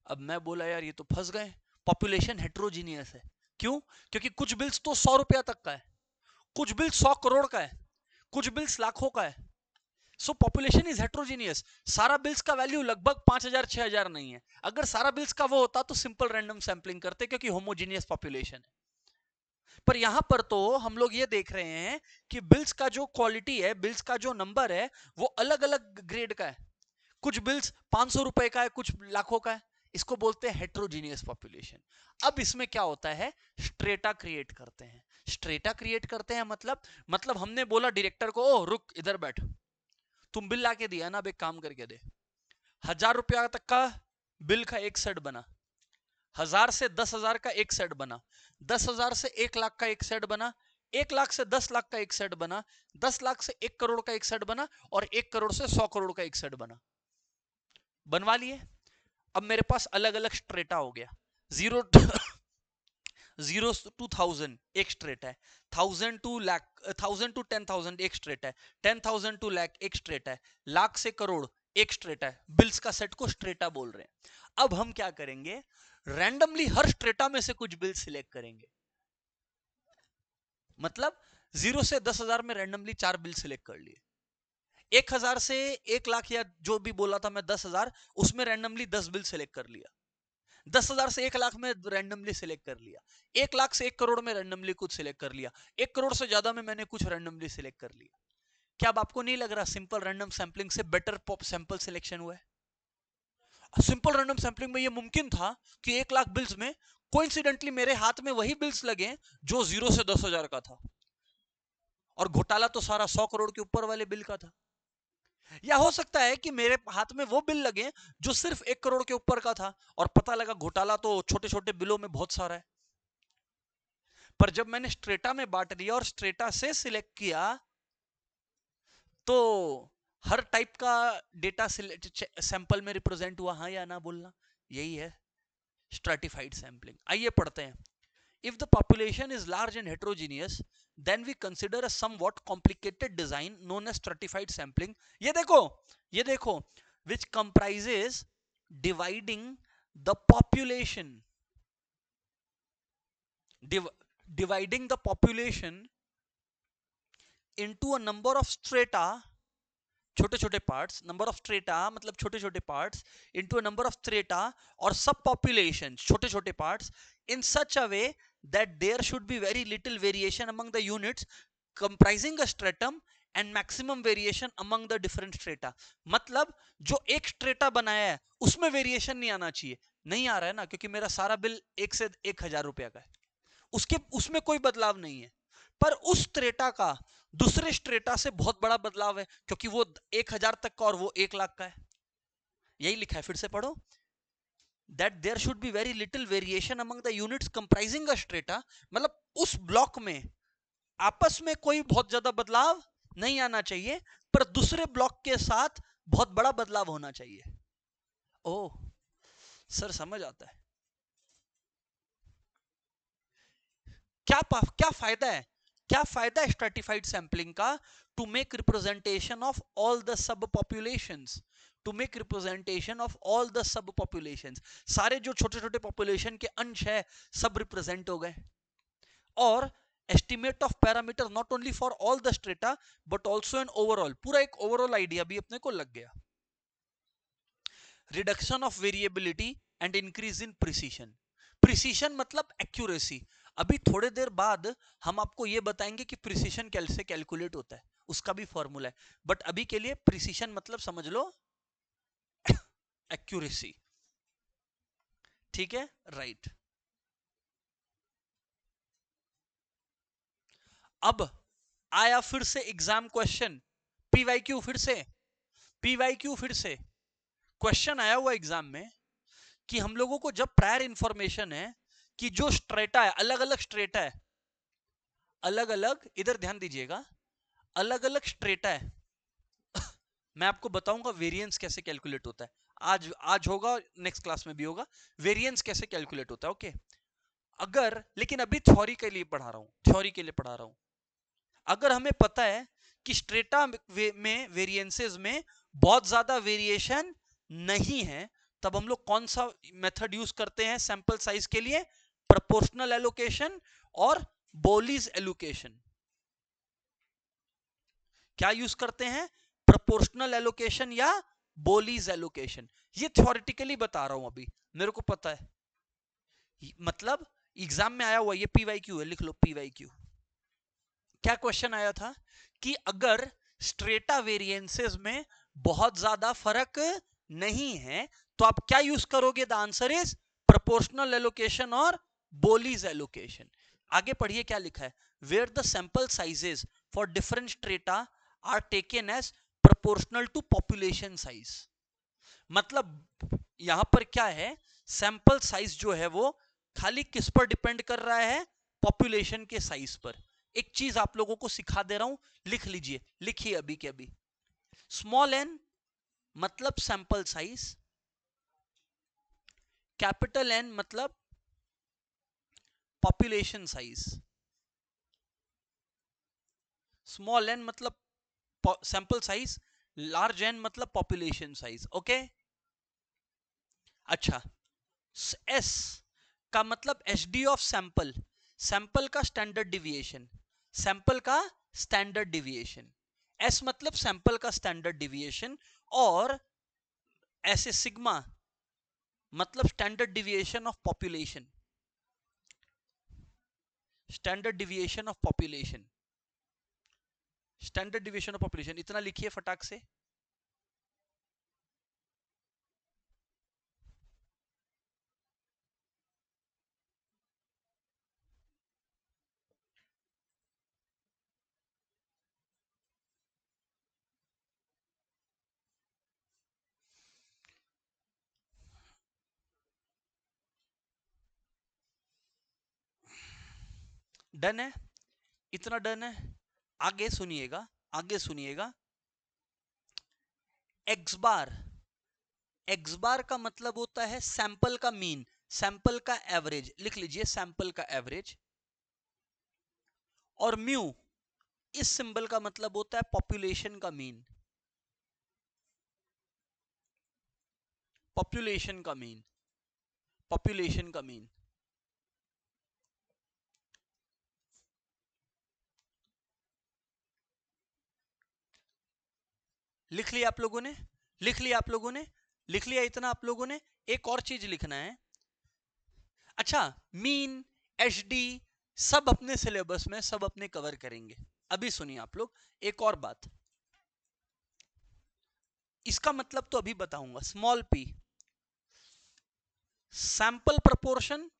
अब मैं बोला यार ये तो फंस गए, पॉपुलेशन हेट्रोजीनियस है। क्यों? क्योंकि कुछ बिल्स तो 100 रुपया तक का है, कुछ बिल्स 100 करोड़ का है, कुछ बिल्स लाखों का है। सो पॉपुलेशन इज हेट्रोजीनियस। सारा बिल्स का वैल्यू लगभग 5000 6000 नहीं है। अगर सारा बिल्स का वो होता तो सिंपल रैंडम सैंपलिंग करते, क्योंकि होमोजीनियस पॉपुलेशन है। पर यहां पर तो हम लोग ये देख रहे हैं कि बिल्स का जो क्वालिटी है, बिल्स का जो नंबर है, वो अलग अलग ग्रेड का है। कुछ बिल्स 500 रुपए का है, कुछ लाखों का है। इसको बोलते हैं हेट्रोजीनियस पॉपुलेशन। अब इसमें क्या होता है, स्ट्रेटा क्रिएट करते हैं। स्ट्रेटा क्रिएट करते हैं मतलब हमने बोला डायरेक्टर को, ओ रुक इधर बैठ, तुम बिल लाके दिया ना, अब एक काम करके दे। 1000 रुपया तक का बिल का एक सेट बना, 1000 से 10,000 का एक सेट बना, 10,000 से 1 लाख का एक सेट बना, 1 लाख से 10 लाख का एक सेट बना, 10 लाख से 1 करोड़ का एक सेट बना, और 1 करोड़ से 100 करोड़ का एक सेट बना। बनवा लिए। अब मेरे पास अलग अलग स्ट्रेटा हो गया। 0 to 1000 एक स्ट्रेट है, 1000 to लाख, 1000 to 10,000 एक स्ट्रेट है, 10,000 to लाख एक स्ट्रेट है, लाख से करोड़ एक स्ट्रेटा है। बिल्स का सेट को स्ट्रेटा बोल रहे हैं। अब हम क्या करेंगे, रैंडमली हर स्ट्रेटा में से कुछ बिल सिलेक्ट करेंगे। मतलब 0 से 10,000 में रैंडमली 4 बिल सिलेक्ट कर लिए, 1000 से 1 लाख या जो भी बोला था मैं 10,000, उसमें रैंडमली 10 बिल सिलेक्ट कर लिया, 10,000 से 1 लाख में रैंडमली सिलेक्ट कर लिया, 1 लाख से 1 करोड़ में रैंडमली कुछ सिलेक्ट कर लिया, 1 करोड़ से ज्यादा में मैंने कुछ रैंडमली सिलेक्ट कर लिया। क्या अब आपको नहीं लग रहा सिंपल रैंडम सैंपलिंग से बेटर पॉप सैंपल सिलेक्शन हुआ है? सिंपल रैंडम सैंपलिंग में ये मुमकिन था कि 1 लाख बिल्स में कोइंसिडेंटली मेरे हाथ में वही बिल्स लगे जो 0 से 10,000 का था, और घोटाला तो सारा 100 करोड़ के ऊपर वाले बिल का था। या हो सकता है कि मेरे हाथ में वो बिल लगे जो सिर्फ 1 करोड़ के ऊपर का था, और पता लगा घोटाला तो छोटे छोटे बिलों में बहुत सारा है। पर जब मैंने स्ट्रेटा में बांट दिया और स्ट्रेटा से सिलेक्ट किया, तो हर टाइप का डेटा सैंपल में रिप्रेजेंट हुआ। हाँ या ना बोलना, यही है स्ट्रैटिफाइड सैंपलिंग। आइए पढ़ते हैं। If the population is large and heterogeneous, then we consider a somewhat complicated design known as stratified sampling. ये देखो, which comprises dividing the population, dividing the population into a number of strata, छोटे छोटे parts, number of strata मतलब छोटे छोटे parts, into a number of strata और sub population, छोटे छोटे parts, in such a way that there should be very little variation among the units comprising a stratum and maximum variation among the different strata. मतलब जो एक strata बनाया है उसमें variation नहीं आना चाहिए, नहीं आ रहा है ना, क्योंकि मेरा सारा बिल 1 से 1000 रुपया का है, उसमें कोई बदलाव नहीं है। पर उस स्ट्रेटा का दूसरे स्ट्रेटा से बहुत बड़ा बदलाव है, क्योंकि वो 1000 तक का और वो 1 लाख का है। यही लिखा है, फिर से पढ़ो, that there should be very little variation among the units comprising a strata। मतलब उस ब्लॉक में आपस में कोई बहुत ज्यादा बदलाव नहीं आना चाहिए, पर दूसरे ब्लॉक के साथ बहुत बड़ा बदलाव होना चाहिए। ओह सर, समझ आता है। क्या फायदा है, क्या फायदा है स्ट्रैटिफाइड सैंपलिंग का? To make representation of all the sub populations, to make representation of all the sub populations. सारे जो छोटे छोटे पॉपुलेशन के अंश है सब रिप्रेजेंट हो गए। और estimate of parameter not only for all the strata but also an overall, पूरा एक ओवरऑल आइडिया भी अपने को लग गया। Reduction of variability and increase in precision. Precision मतलब एक्यूरेसी। अभी थोड़े देर बाद हम आपको यह बताएंगे कि प्रिसीशन कैसे कैलकुलेट होता है, उसका भी फॉर्मूला है। बट अभी के लिए प्रिसीशन मतलब समझ लो एक्यूरेसी। ठीक है, राइट। अब आया फिर से एग्जाम क्वेश्चन, पीवाईक्यू फिर से, पीवाईक्यू फिर से क्वेश्चन आया हुआ एग्जाम में कि हम लोगों को जब प्रायर इंफॉर्मेशन है कि जो स्ट्रेटा है, अलग अलग स्ट्रेटा है, अलग अलग, इधर ध्यान दीजिएगा, अलग अलग स्ट्रेटा है मैं आपको बताऊंगा वेरिएंस कैसे कैलकुलेट होता है। आज होगा, नेक्स्ट क्लास में भी होगा, वेरिएंस कैसे कैलकुलेट होता है। ओके, अगर, लेकिन अभी थ्योरी के लिए पढ़ा रहा हूं, थ्योरी के लिए पढ़ा रहा हूं। अगर हमें पता है कि स्ट्रेटा में वेरिएंसेस में बहुत ज्यादा वेरिएशन नहीं है, तब हम लोग कौन सा मेथड यूज करते हैं सैंपल साइज के लिए? प्रोपोर्शनल एलोकेशन और बोलीज एलोकेशन। क्या यूज करते हैं? प्रोपोर्शनल एलोकेशन या बोलीज एलोकेशन। ये थ्योरेटिकली बता रहा हूं अभी, मेरे को पता है, मतलब एग्जाम में आया हुआ, ये पीवाईक्यू है, लिख लो पीवाईक्यू। क्या क्वेश्चन आया था कि अगर स्ट्रेटा वेरिएंसेस में बहुत ज्यादा फर्क नहीं है तो आप क्या यूज करोगे? The answer is proportional allocation और बोलीज एलोकेशन। आगे पढ़िए क्या लिखा है, where the sample sizes for different strata are taken as proportional to population size. मतलब यहां पर क्या है, सैंपल साइज जो है वो खाली किस पर डिपेंड कर रहा है? पॉपुलेशन के साइज पर। एक चीज आप लोगों को सिखा दे रहा हूं, लिख लीजिए, लिखिए अभी के अभी। स्मॉल एन मतलब सैंपल साइज, कैपिटल एन मतलब पॉपुलेशन साइज। स्मॉल एन मतलब सैंपल साइज, लार्ज एन मतलब पॉपुलेशन साइज। ओके, अच्छा, एस का मतलब H D of sample, sample का स्टैंडर्ड डिविएशन, सैंपल का स्टैंडर्ड डिविएशन। एस मतलब सैंपल का स्टैंडर्ड डिविएशन, और ऐसे सिग्मा मतलब standard deviation of population, standard deviation of population, standard deviation of population. इतना लिखिए फटाक से। डन है, इतना डन है। आगे सुनिएगा, आगे सुनिएगा। एक्स बार, एक्स बार का मतलब होता है सैंपल का मीन, सैंपल का एवरेज, लिख लीजिए सैंपल का एवरेज। और म्यू, इस सिंबल का मतलब होता है पॉपुलेशन का मीन, पॉपुलेशन का मीन, पॉपुलेशन का मीन। लिख लिया आप लोगों ने? लिख लिया आप लोगों ने? लिख लिया इतना आप लोगों ने? एक और चीज लिखना है। अच्छा, मीन, एचडी सब अपने सिलेबस में, सब अपने कवर करेंगे। अभी सुनिए आप लोग, एक और बात, इसका मतलब तो अभी बताऊंगा। Small P sample proportion,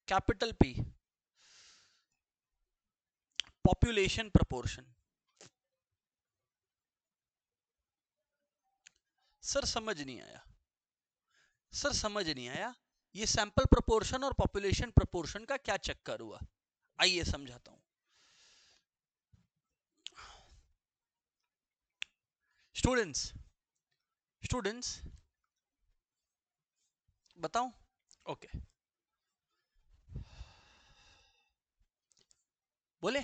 capital P population proportion. Sir समझ नहीं आया, सर समझ नहीं आया, ये सैंपल प्रपोर्शन और पॉपुलेशन प्रपोर्शन का क्या चक्कर हुआ? आइए समझाता हूं। स्टूडेंट्स, स्टूडेंट्स बताऊं? ओके, बोले।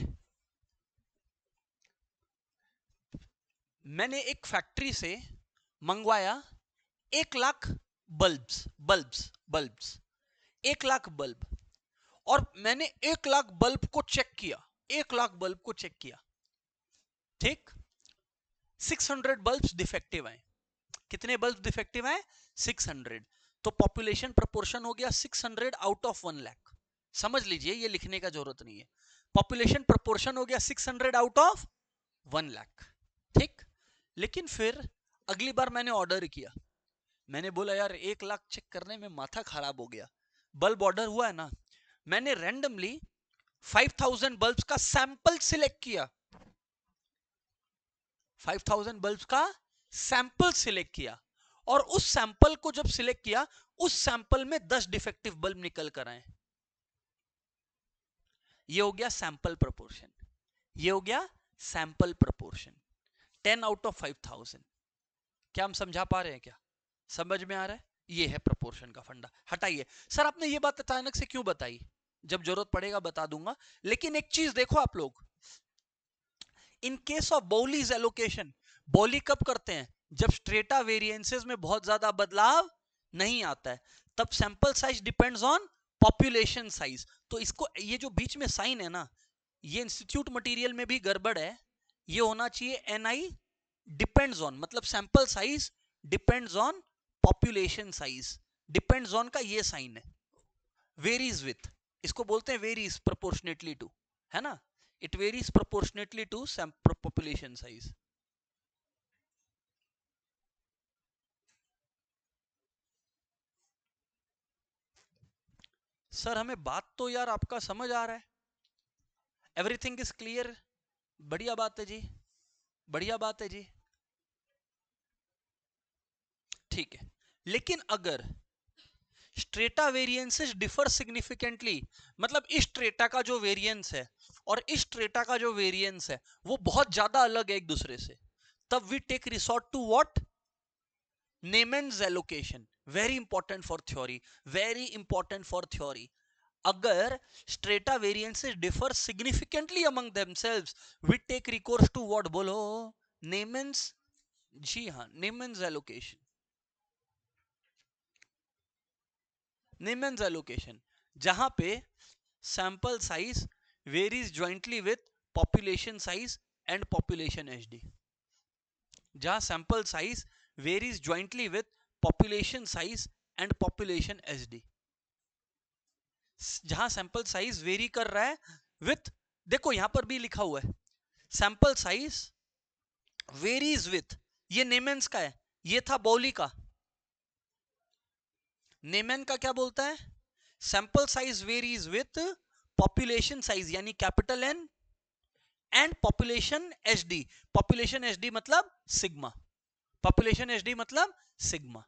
मैंने एक फैक्ट्री से मंगवाया 1 lakh bulbs, bulbs, bulbs, 1 lakh bulb. और मैंने 1 लाख बल्ब को चेक किया, 1 लाख बल्ब को चेक किया, ठीक। 600 बल्ब्स डिफेक्टिव आए। कितने बल्ब डिफेक्टिव आए? 600। तो पॉपुलेशन प्रोपोर्शन हो गया 600 आउट ऑफ 1 लाख। समझ लीजिए, ये लिखने का जरूरत नहीं है। पॉपुलेशन प्रोपोर्शन हो गया 600 आउट ऑफ 1 लाख, ठीक। लेकिन फिर अगली बार मैंने ऑर्डर किया, मैंने बोला यार 1 लाख चेक करने में माथा खराब हो गया। बल्ब ऑर्डर हुआ है ना, मैंने रैंडमली 5000 बल्ब्स का सैंपल सिलेक्ट किया, 5000 बल्ब्स का सैंपल सिलेक्ट किया। और उस सैंपल को जब सिलेक्ट किया, उस सैंपल में 10 डिफेक्टिव बल्ब निकल कर आए। ये हो गया सैंपल प्रोपोर्शन, ये हो गया सैंपल प्रोपोर्शन, 10 आउट ऑफ 5000। क्या हम समझा पा रहे हैं? क्या समझ में आ रहा है? ये है प्रोपोर्शन का फंडा। हटाइए सर, आपने ये बात अचानक से क्यों बताई? जब जरूरत पड़ेगा बता दूंगा। लेकिन एक चीज देखो आप लोग, इन केस ऑफ बॉलीज एलोकेशन, बॉली कब करते हैं? जब स्ट्रेटा वेरिएंसेस में बहुत ज्यादा बदलाव नहीं आता है, तब sample size depends on population size. तो इसको, ये जो बीच में साइन है ना, ये इंस्टीट्यूट मटेरियल में भी गड़बड़ है। ये होना चाहिए एनआई डिपेंड्स ऑन, मतलब sample size depends on population size. Depends on का ये साइन है। वेरीज विथ, इसको बोलते हैं वेरीज प्रोपोर्शनेटली टू, है ना? It varies proportionately to population size. Sir हमें बात तो यार आपका समझ आ रहा है, एवरीथिंग इज क्लियर। बढ़िया बात है जी, बढ़िया बात है जी, ठीक है। लेकिन अगर स्ट्रेटा वेरिएंसेस डिफर सिग्निफिकेंटली, मतलब इस स्ट्रेटा का जो वेरिएंस है और इस स्ट्रेटा का जो वेरिएंस है वो बहुत ज्यादा अलग है एक दूसरे से, तब we take resort to what? Neyman's allocation. Very important for theory, very important for theory. अगर strata variances differ significantly among themselves, we take recourse to what? बोलो, नेमेंस। जी हाँ, नेमेंस एलोकेशन। नेमेंस एलोकेशन, जहां पे sample size varies jointly with population size and population SD. जहां sample size varies jointly with population size and population SD. जहां sample size vary कर रहा है with, देखो यहां पर भी लिखा हुआ है सैंपल साइज वेरीज विथ, ये नेमेंस का है, ये था बॉली का। नेमेन का क्या बोलता है? Sample size varies with population size यानी capital N and population SD. Population SD मतलब सिग्मा, पॉपुलेशन एचडी मतलब सिग्मा।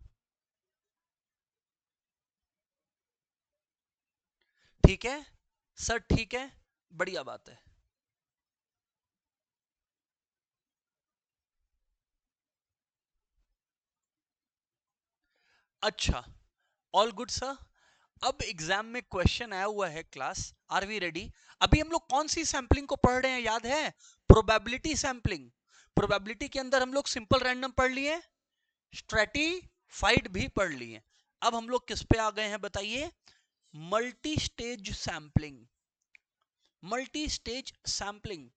ठीक है सर, ठीक है, बढ़िया बात है। अच्छा, ऑल गुड सर। अब एग्जाम में क्वेश्चन आया हुआ है क्लास, आर वी रेडी? अभी हम लोग कौन सी सैंपलिंग को पढ़ रहे हैं, याद है? Probability sampling. प्रोबेबिलिटी के अंदर हम लोग सिंपल रैंडम पढ़ लिए, स्ट्रेटिफाइड भी पढ़ लिए। अब हम लोग किस पे आ गए हैं बताइए? Multi stage sampling. Multi stage sampling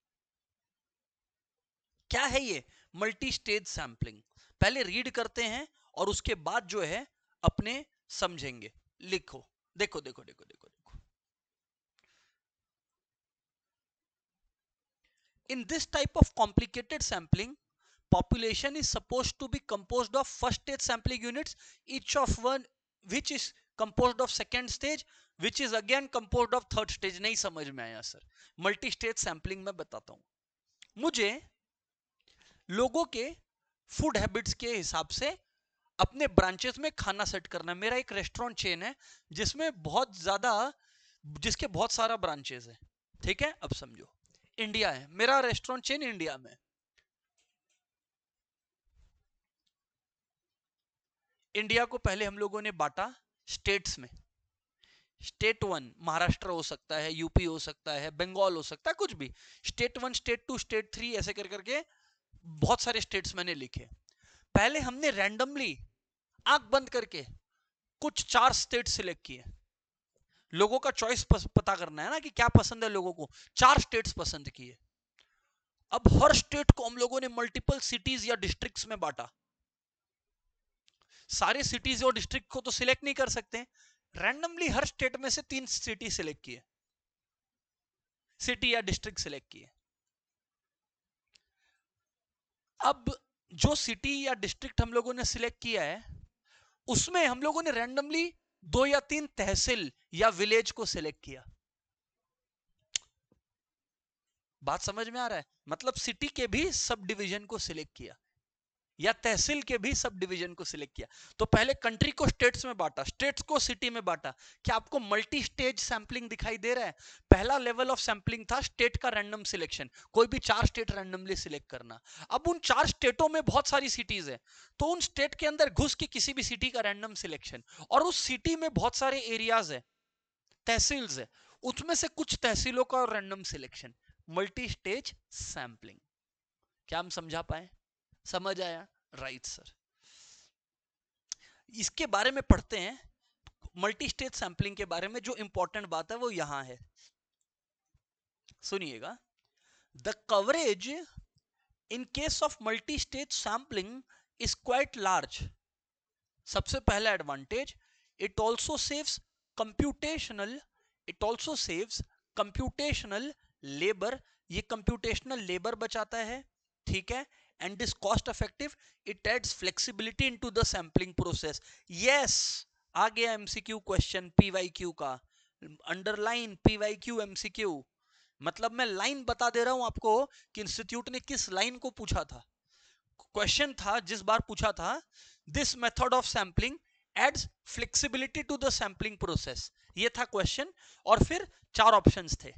क्या है ये? मल्टी स्टेज सैंपलिंग पहले रीड करते हैं और उसके बाद जो है अपने समझेंगे। लिखो, देखो देखो देखो देखो देखो। In this type of complicated sampling, population is supposed to be composed of first stage sampling units, each of one which is composed of second stage, which is again composed of third stage. नहीं समझ में आया sir? Multi stage sampling में बताता हूं। मुझे लोगों के फूड हैबिट्स के हिसाब से अपने ब्रांचेस में खाना सेट करना। मेरा एक रेस्टोरेंट चेन है जिसमें बहुत ज्यादा, जिसके बहुत सारा ब्रांचेस है। ठीक है, अब समझो, इंडिया है मेरा रेस्टोरेंट चेन, इंडिया में। इंडिया को पहले हम लोगों ने बांटा स्टेट्स में। स्टेट वन महाराष्ट्र हो सकता है, यूपी हो सकता है, बंगाल हो सकता है, कुछ भी। State one, state two, state three, ऐसे कर करके बहुत सारे स्टेट्स मैंने लिखे। पहले हमने रैंडमली आंख बंद करके कुछ 4 स्टेट सिलेक्ट किए। लोगों का चॉइस पता करना है ना कि क्या पसंद है लोगों को। 4 स्टेट्स पसंद किए। अब हर स्टेट को हम लोगों ने मल्टीपल सिटीज या डिस्ट्रिक्ट्स में बांटा। सारे सिटीज और डिस्ट्रिक्ट को तो सिलेक्ट नहीं कर सकते, रैंडमली हर स्टेट में से 3 सिटी सिलेक्ट किए, सिटी या डिस्ट्रिक्ट सिलेक्ट किए। अब जो सिटी या डिस्ट्रिक्ट हम लोगों ने सिलेक्ट किया है उसमें हम लोगों ने रैंडमली 2 या 3 तहसील या विलेज को सिलेक्ट किया। बात समझ में आ रहा है? मतलब सिटी के भी सब डिवीजन को सिलेक्ट किया। या तहसील के भी सब डिवीजन को सिलेक्ट किया। तो पहले कंट्री को स्टेट्स में बांटा, स्टेट्स को सिटी में बांटा। क्या आपको मल्टी स्टेज सैंपलिंग दिखाई दे रहा है? पहला लेवल ऑफ सैंपलिंग था स्टेट का रैंडम सिलेक्शन, कोई भी 4 स्टेट रैंडमली सिलेक्ट करना। अब उन 4 स्टेटों में बहुत सारी सिटीज है, तो उन स्टेट के अंदर घुस के किसी भी सिटी का रैंडम सिलेक्शन, और उस सिटी में बहुत सारे एरियाज है, तहसील्स है, उसमें से कुछ तहसीलों का random selection, multi stage sampling. क्या हम समझा पाए? समझ आया? Right sir. इसके बारे में पढ़ते हैं, मल्टी स्टेज सैंपलिंग के बारे में। जो इंपॉर्टेंट बात है वो यहां है, सुनिएगा। The coverage in case of multi stage sampling is quite large. सबसे पहला advantage, it also saves computational, it also saves computational labour, ये कंप्यूटेशनल लेबर बचाता है, ठीक है। And is cost effective, it adds flexibility into the sampling process. Yes, आ गया MCQ question PYQ का, अंडरलाइन पीवाईक्यू एमसीक्यू। मतलब मैं लाइन बता दे रहा हूं आपको कि इंस्टीट्यूट ने किस लाइन को पूछा था। क्वेश्चन था जिस बार पूछा था, this method of sampling adds flexibility to the sampling process, ये था क्वेश्चन। और फिर 4 ऑप्शंस थे।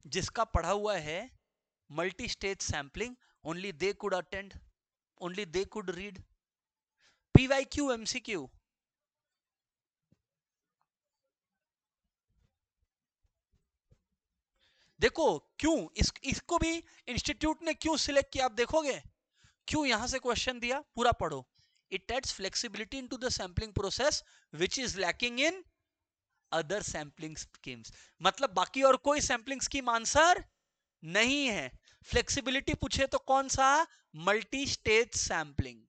जिसका पढ़ा हुआ है multi stage sampling, only they could attend, only they could read. PYQ MCQ, देखो क्यों इसको भी इंस्टीट्यूट ने क्यों सिलेक्ट किया, आप देखोगे क्यों यहां से क्वेश्चन दिया, पूरा पढ़ो। It adds flexibility into the sampling process which is lacking in other sampling schemes. मतलब बाकी और कोई सैंपलिंग स्कीम आंसर नहीं है। फ्लेक्सिबिलिटी पूछे तो कौन सा? Multi stage sampling.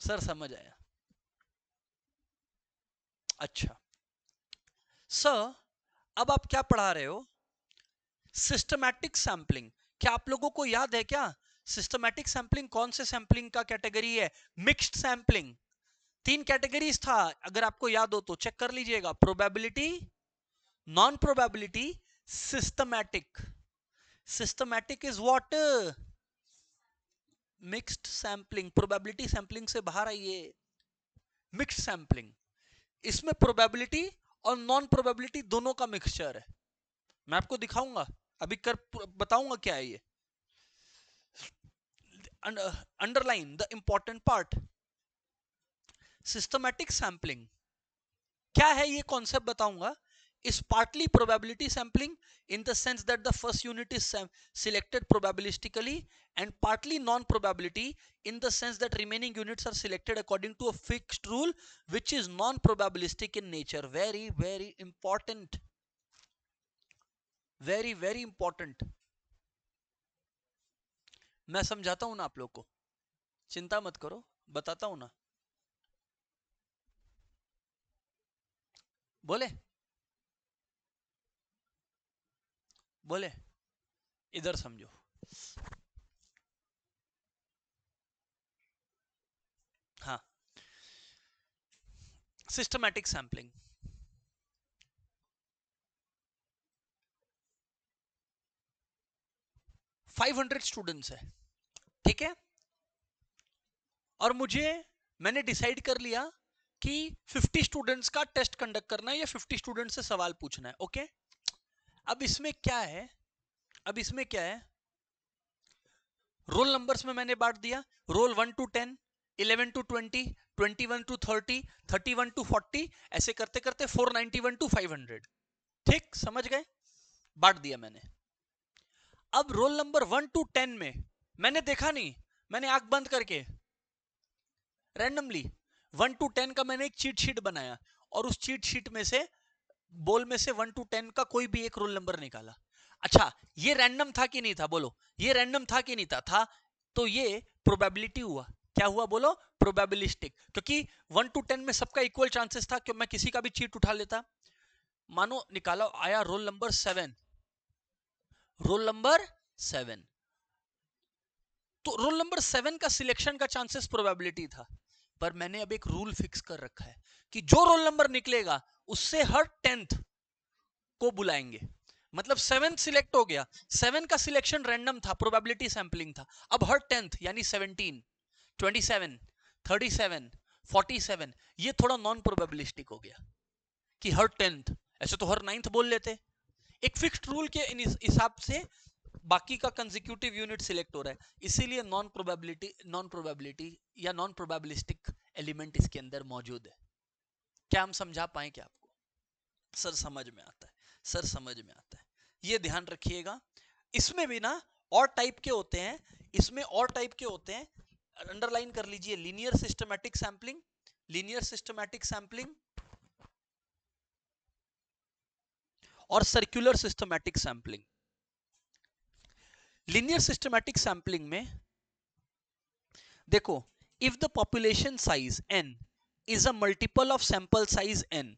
सर समझ आया? अच्छा सर, अब आप क्या पढ़ा रहे हो? Systematic sampling. क्या आप लोगों को याद है क्या सिस्टमैटिक सैंपलिंग कौन से सैंपलिंग का कैटेगरी है? Mixed sampling. 3 कैटेगरीज था, अगर आपको याद हो तो चेक कर लीजिएगा, probability, non probability, systematic. Systematic is what? Mixed sampling. Probability sampling से बाहर आइए। मिक्स्ड सैंपलिंग, इसमें प्रोबेबिलिटी और नॉन प्रोबेबिलिटी दोनों का मिक्सचर है। मैं आपको दिखाऊंगा, अभी कर बताऊंगा क्या है ये। Underline the important part. Systematic sampling क्या है, ये कॉन्सेप्ट बताऊंगा। is partly probability sampling in the sense that the first unit is selected probabilistically, and partly non-probability in the sense that remaining units are selected according to a fixed rule which is non-probabilistic in nature. Very very important, very very important. मैं समझाता हूं ना आप लोग को, चिंता मत करो, बताता हूं ना। बोले बोले इधर समझो। हाँ, सिस्टमैटिक सैंपलिंग, 500 स्टूडेंट्स है, ठीक है। और मैंने डिसाइड कर लिया कि 50 स्टूडेंट्स का टेस्ट कंडक्ट करना है या 50 स्टूडेंट्स से सवाल पूछना है, ओके। अब इसमें क्या है, रोल नंबर्स में मैंने बांट दिया, role 1 to 10, 11 to 20, 21 to 30, 31 to 40, ऐसे करते करते 491 to 500। ठीक, समझ गए? बांट दिया मैंने। अब रोल नंबर 1 to 10 में मैंने देखा नहीं, मैंने आंख बंद करके रैंडमली 1 to 10 का मैंने एक चीट शीट बनाया, और उस चीट शीट में से बोल में से 1 to 10 का कोई भी एक रोल नंबर निकाला। अच्छा, ये रैंडम था कि नहीं था? बोलो, ये रैंडम था कि नहीं था? तो ये प्रोबेबिलिटी हुआ। क्या हुआ बोलो? प्रोबेबिलिस्टिक, क्योंकि 1 to 10 में सबका इक्वल चांसेस था कि मैं किसी का भी चीट उठा लेता। मानो निकाला, आया रोल नंबर 7, रोल नंबर 7, तो रोल नंबर 7 का सिलेक्शन का चांसेस प्रोबेबिलिटी था। पर मैंने अब एक रूल फिक्स कर रखा है कि जो रोल नंबर निकलेगा उससे हर 10th को बुलाएंगे। मतलब 7 सिलेक्ट हो गया, 7 का सिलेक्शन रैंडम था, प्रोबेबिलिटी सैंपलिंग था। अब हर 10th यानी 17, 27, 37, 47 ये थोड़ा नॉन प्रोबेबिलिस्टिक हो गया कि हर 10th, ऐसे तो हर 9th बोल लेते। एक फिक्स्ड रूल के हिसाब से बाकी का कंसेक्यूटिव यूनिट सिलेक्ट हो रहा है, इसीलिए नॉन प्रोबेबिलिटी या नॉन प्रोबेबिलिस्टिक एलिमेंट इसके अंदर मौजूद है। क्या हम समझा पाए क्या आपको? सर समझ में आता है, सर समझ में आता है, ये ध्यान रखिएगा। इसमें भी ना और टाइप के होते हैं, इसमें और टाइप के होते हैं, अंडरलाइन कर लीजिए, linear systematic sampling, linear systematic sampling और circular systematic sampling. Linear systematic sampling में देखो, if the population size n is a multiple of sample size n,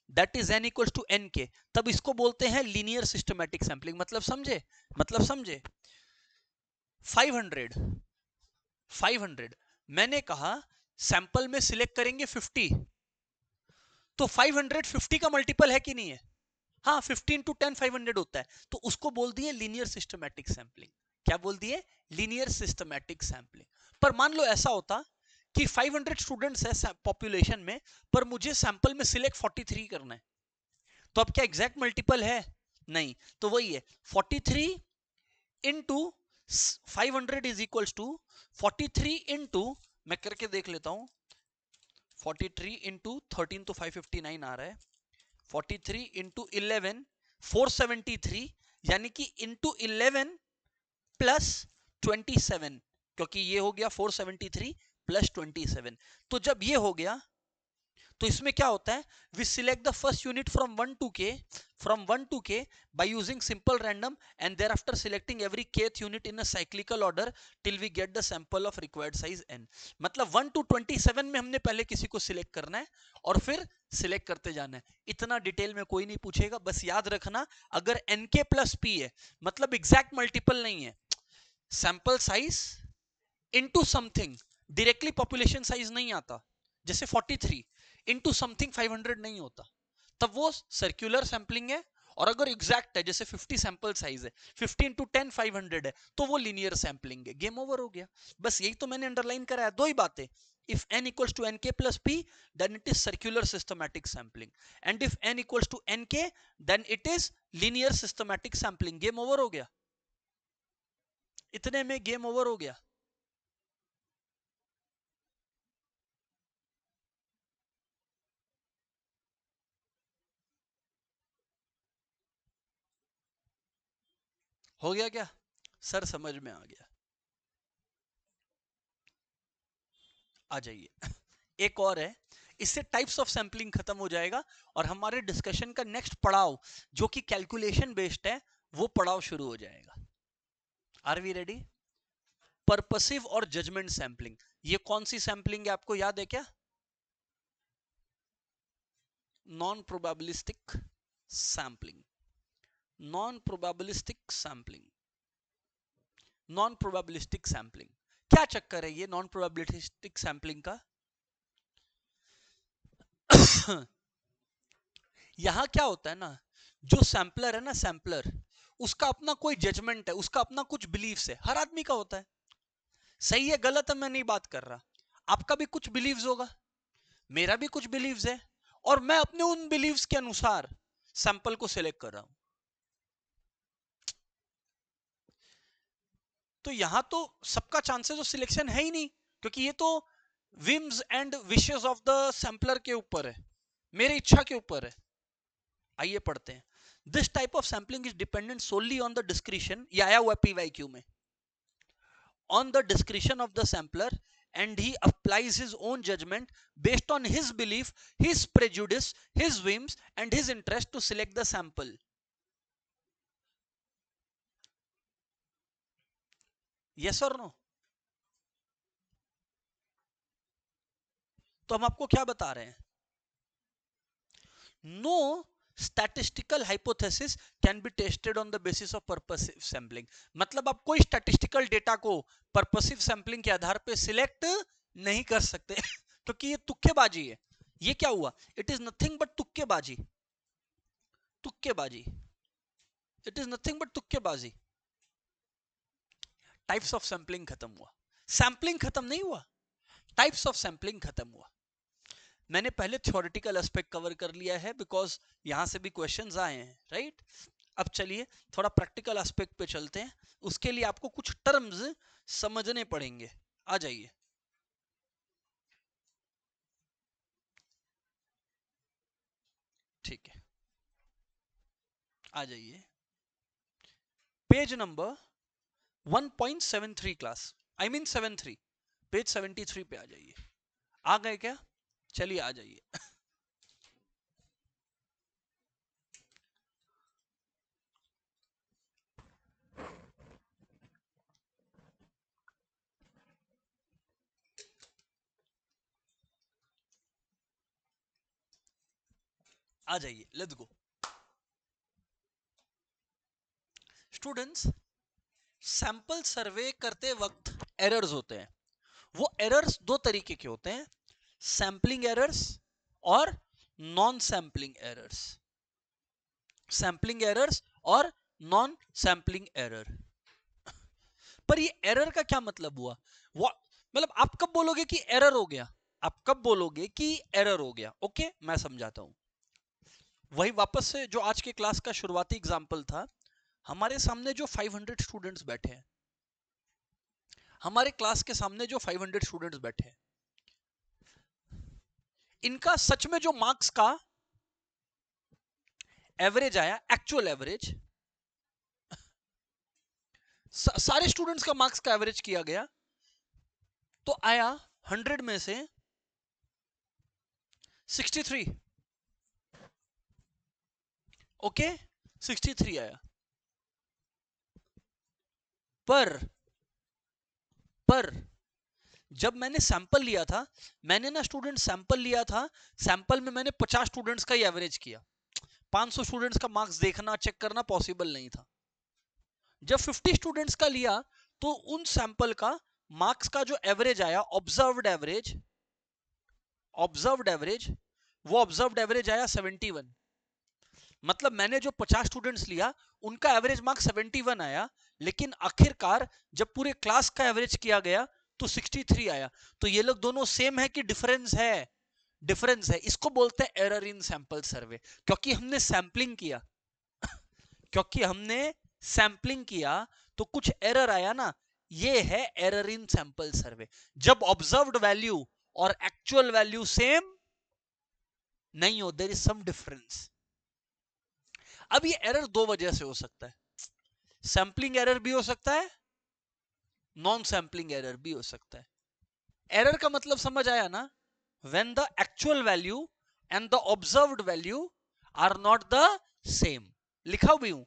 that is n equals to n k, तब इसको बोलते हैं linear systematic sampling. मतलब समझे? मतलब समझे? 500 500 मैंने कहा सैंपल में सिलेक्ट करेंगे 50, तो 500 50 का मल्टीपल है कि नहीं है? हाँ, 15 टू 10 500 होता है, तो उसको बोल दिए लीनियर सिस्टमैटिक सैंपलिंग। क्या बोल दिए? Linear systematic sampling. पर मान लो ऐसा होता कि 500 स्टूडेंट्स है पॉपुलेशन में, पर मुझे सैंपल में सिलेक्ट 43 करना है, तो अब क्या एग्जैक्ट मल्टीपल है? नहीं, तो वही है 43 into 500 is equals to 43 into, मैं करके देख लेता हूं, 43 इंटू 13 तो 559 आ रहा है, 43 इंटू 11 473, यानी कि इंटू 11 प्लस 27, क्योंकि ये हो गया 473 प्लस 27। तो जब ये हो गया तो इसमें क्या होता है, we select the first unit from 1 to k by using simple random and thereafter selecting every kth unit in a cyclical order till we get the sample of required size n। मतलब 1 to 27 में हमने पहले किसी को select करना है और फिर सिलेक्ट करते जाना है। इतना डिटेल में कोई नहीं पूछेगा, बस याद रखना अगर nk प्लस p है मतलब एग्जैक्ट मल्टीपल नहीं है, sample size into something, directly population size नहीं आता, जैसे 43 इनटू समथिंग 500 नहीं होता, तब वो सर्कुलर सैंपलिंग है। और अगर एग्जैक्ट है, जैसे 50 सैंपल साइज है, 50 इंटू 10 500 है, तो वो लीनियर सैंपलिंग है। गेम ओवर हो गया। बस यही तो मैंने अंडरलाइन कराया, दो ही बातें। if n equals to nk plus p, then it is circular systematic sampling, and if n equals to nk, then it is linear systematic sampling। Game over हो गया, इतने में गेम ओवर हो गया। हो गया क्या? सर समझ में आ गया। आ जाइए एक और है, इससे टाइप्स ऑफ सैंपलिंग खत्म हो जाएगा और हमारे डिस्कशन का नेक्स्ट पड़ाव जो कि कैलकुलेशन बेस्ड है, वो पड़ाव शुरू हो जाएगा। Are we ready? पर्पसिव और जजमेंट सैंपलिंग। ये कौन सी सैंपलिंग है, आपको याद है क्या? Non probabilistic sampling, non probabilistic sampling, non probabilistic sampling. क्या चक्कर है ये नॉन प्रोबेबिलिस्टिक सैंपलिंग का? यहां क्या होता है ना, जो सैंपलर है ना, सैंपलर उसका अपना कोई जजमेंट है, उसका अपना कुछ बिलीव्स है, हर आदमी का होता है। सही है गलत है मैं नहीं बात कर रहा, आपका भी कुछ बिलीव्स होगा, मेरा भी कुछ बिलीव्स है, और मैं अपने उन बिलीव्स के अनुसार सैंपल को सिलेक्ट कर रहा हूं। तो यहां तो सबका चांसेस ऑफ सिलेक्शन है ही नहीं, क्योंकि ये तो whims and wishes of the sampler के ऊपर है, मेरी इच्छा के ऊपर है। आइए पढ़ते हैं। This type of sampling is dependent solely on the discretion, ये आया हुआ पीवाईक्यू में, on the discretion of the sampler, and he applies his own judgment based on his belief, his prejudice, his whims and his interest to select the sample। yes or no? तो हम आपको क्या बता रहे हैं, no statistical hypothesis can be tested on the basis of purposive sampling। मतलब आप कोई statistical data को purposive sampling के आधार पे सिलेक्ट नहीं कर सकते क्योंकि ये तुक्केबाजी है। ये क्या हुआ, इट इज नथिंग बट तुक्केबाजी, तुक्केबाजी। इट इज नथिंग बट तुक्केबाजी। टाइप्स ऑफ सैंपलिंग खत्म हुआ, सैंपलिंग खत्म नहीं हुआ, टाइप्स ऑफ सैंपलिंग खत्म हुआ। मैंने पहले थ्योरेटिकल एस्पेक्ट कवर कर लिया है बिकॉज यहां से भी क्वेश्चंस आए हैं, राइट। अब चलिए थोड़ा प्रैक्टिकल एस्पेक्ट पे चलते हैं। उसके लिए आपको कुछ टर्म्स समझने पड़ेंगे। आ जाइए, ठीक है, आ जाइए page number 1.73 class, I mean 73, page 73 पे आ जाइए। आ गए क्या? चलिए आ जाइए। आ जाइए, let's go. Students, sample survey करते वक्त एरर्स होते हैं। वो एरर्स दो तरीके के होते हैं, सैंपलिंग एरर्स और non sampling errors. Sampling errors और नॉन सैंपलिंग एरर। पर ये एरर का क्या मतलब हुआ? मतलब आप कब बोलोगे कि एरर हो गया? आप कब बोलोगे कि एरर हो गया? ओके, मैं समझाता हूं। वही वापस से जो आज के क्लास का शुरुआती एग्जांपल था, हमारे सामने जो 500 स्टूडेंट्स बैठे हैं, हमारे क्लास के सामने जो 500 स्टूडेंट्स बैठे हैं, इनका सच में जो मार्क्स का एवरेज आया, एक्चुअल एवरेज, सारे स्टूडेंट्स का मार्क्स का एवरेज किया गया तो आया 100 में से 63। ओके, 63 आया। पर जब मैंने सैंपल लिया था, मैंने ना स्टूडेंट सैंपल लिया था, सैंपल में मैंने 50 स्टूडेंट्स का ही एवरेज किया। 500 स्टूडेंट्स का मार्क्स देखना, चेक करना पॉसिबल नहीं था। जब 50 स्टूडेंट्स का लिया तो उन सैंपल का मार्क्स का जो एवरेज आया, ऑब्जर्व्ड एवरेज, वो ऑब्जर्व्ड एवरेज आया 71। मतलब मैंने जो 50 स्टूडेंट्स लिया उनका एवरेज मार्क 71 आया, लेकिन आखिरकार जब पूरे क्लास का एवरेज किया गया तो 63 आया। तो ये लोग दोनों सेम है कि डिफरेंस है? डिफरेंस है। इसको बोलते हैं एरर इन सैंपल सर्वे, क्योंकि हमने सैंपलिंग किया, क्योंकि हमने सैंपलिंग किया तो कुछ एरर आया ना, ये है एरर इन सैंपल सर्वे। जब ऑब्जर्व्ड वैल्यू और एक्चुअल वैल्यू सेम नहीं हो, देयर इज सम डिफरेंस। अब ये एरर दो वजह से हो सकता है, सैंपलिंग एरर भी हो सकता है, नॉन सैंपलिंग एरर भी हो सकता है। एरर का मतलब समझ आया ना? When the actual value and the observed value are not the same. लिखा भी हूं,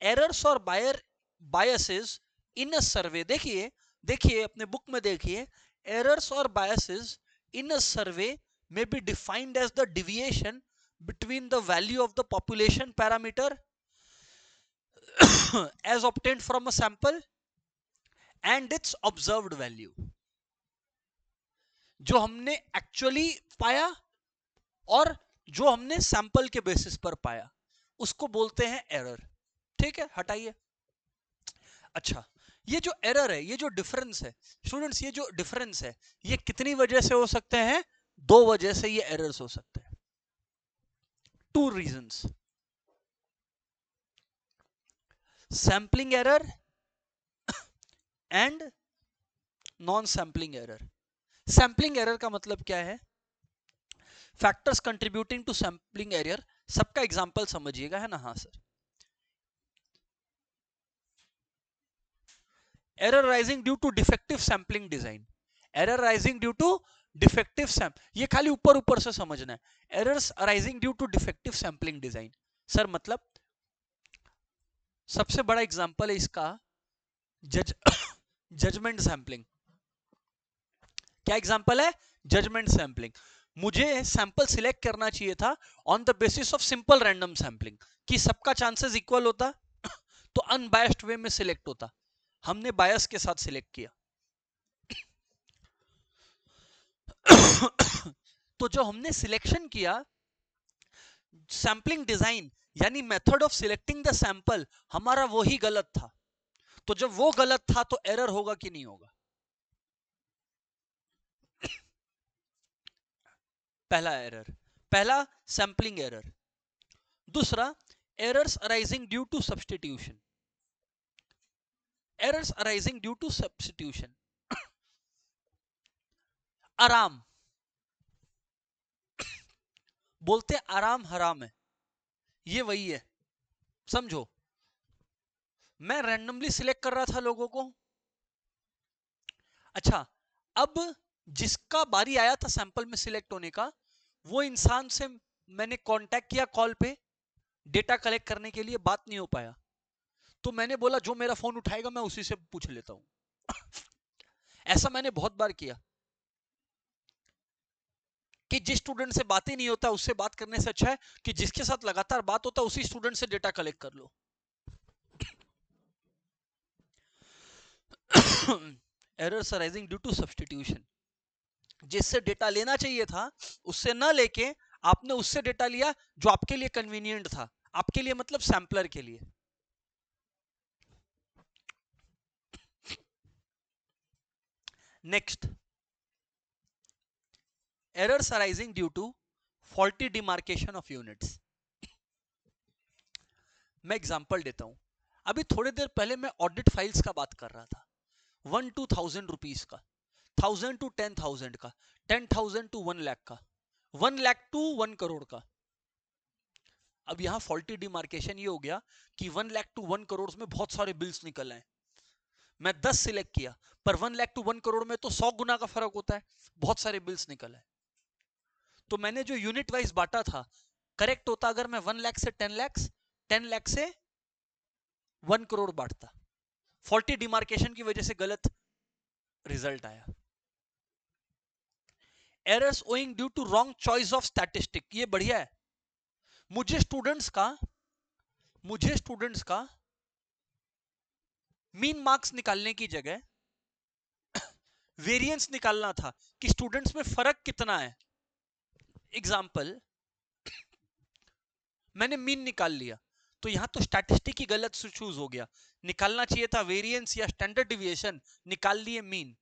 एरर्स और बायसेस इन अ सर्वे। देखिए देखिए अपने बुक में देखिए, एरर्स और biases in a survey may be defined as the deviation between the value of the population parameter as obtained from a sample and its observed value। जो हमने एक्चुअली पाया और जो हमने सैंपल के बेसिस पर पाया, उसको बोलते हैं एरर। ठीक है, हटाइए। अच्छा, ये जो एरर है, ये जो डिफरेंस है स्टूडेंट्स, ये जो डिफरेंस है, ये कितनी वजह से हो सकते हैं? दो वजह से ये एरर्स हो सकते हैं। Two reasons, sampling error and non sampling error. Sampling error का मतलब क्या है? Factors contributing to sampling error. सबका एग्जांपल समझिएगा, है ना? हाँ sir. Error rising due to defective sampling design, error rising due to defective samp, ये खाली ऊपर ऊपर से समझना है। Errors rising due to defective sampling design sir, मतलब सबसे बड़ा एग्जांपल है इसका जजमेंट सैंपलिंग। क्या एग्जांपल है? Judgement sampling. मुझे सैंपल सिलेक्ट करना चाहिए था on the basis of simple random sampling, कि सबका चांसेस इक्वल होता तो अनबायस्ड वे में सिलेक्ट होता। हमने बायस के साथ सिलेक्ट किया। तो जो हमने सिलेक्शन किया, सैंपलिंग डिजाइन यानी method of selecting the sample हमारा वही गलत था। तो जब वो गलत था तो एरर होगा कि नहीं होगा? पहला एरर, पहला सैंपलिंग एरर। दूसरा errors arising due to substitution, errors arising due to substitution. आराम, बोलते आराम हराम है, ये वही है। समझो, मैं रैंडमली सिलेक्ट कर रहा था लोगों को। अच्छा, अब जिसका बारी आया था सैंपल में सिलेक्ट होने का, वो इंसान से मैंने कांटेक्ट किया कॉल पे डेटा कलेक्ट करने के लिए, बात नहीं हो पाया। तो मैंने बोला जो मेरा फोन उठाएगा मैं उसी से पूछ लेता हूं। ऐसा मैंने बहुत बार किया कि जिस स्टूडेंट से बात ही नहीं होता उससे बात करने से अच्छा है कि जिसके साथ लगातार बात होता है उसी स्टूडेंट से डेटा कलेक्ट कर लो। Errors arising due to substitution, जिससे डेटा लेना चाहिए था उससे ना लेके आपने उससे डेटा लिया जो आपके लिए कन्वीनियंट था, आपके लिए मतलब सैंपलर के लिए। Next, errors arising due to faulty demarcation of units. मैं एग्जांपल देता हूं। अभी थोड़ी देर पहले मैं ऑडिट फाइल्स का बात कर रहा था, 1 to 1000 रुपीज का, 1000 to 10,000 का, 10,000 to 1 लाख का, 1 लाख टू 1 करोड़ का। अब यहां फॉल्टी डिमार्केशन ये हो गया कि 1 लाख टू 1 करोड़ में बहुत सारे बिल्स निकल आए। मैं 10 सिलेक्ट किया, पर 1 लाख टू 1 करोड़ में तो 100 गुना का फर्क होता है, बहुत सारे बिल्स निकल आए। तो मैंने जो यूनिट वाइज बांटा था, करेक्ट होता अगर मैं 1 लाख से 10 लाख, 10 लाख से 1 करोड़ बांटता। फॉल्टी डिमार्केशन की वजह से गलत रिजल्ट आया। Errors owing due to wrong choice of statistic, ये बढ़िया है। मुझे स्टूडेंट्स का मीन मार्क्स निकालने की जगह वेरिएंस निकालना था कि स्टूडेंट्स में फर्क कितना है। एग्जाम्पल, मैंने मीन निकाल लिया तो यहां तो स्टैटिस्टिक ही गलत चूज हो गया। निकालना चाहिए था वेरिएंस या स्टैंडर्ड डिविएशन, निकाल लिए मीन।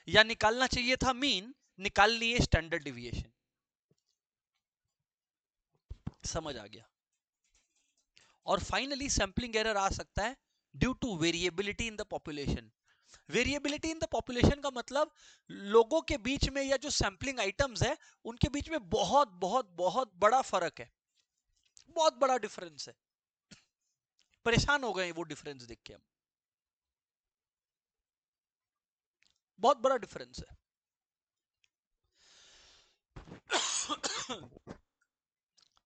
या निकालना चाहिए था मीन, निकाल लिए स्टैंडर्ड डिविएशन। समझ आ गया? और फाइनली सैंपलिंग एरर आ सकता है due to variability in the population. Variability in the population का मतलब लोगों के बीच में या जो सैंपलिंग आइटम्स है उनके बीच में बहुत बहुत बहुत बड़ा फर्क है, बहुत बड़ा डिफरेंस है। परेशान हो गए वो डिफरेंस देख के हम, बहुत बड़ा डिफरेंस है।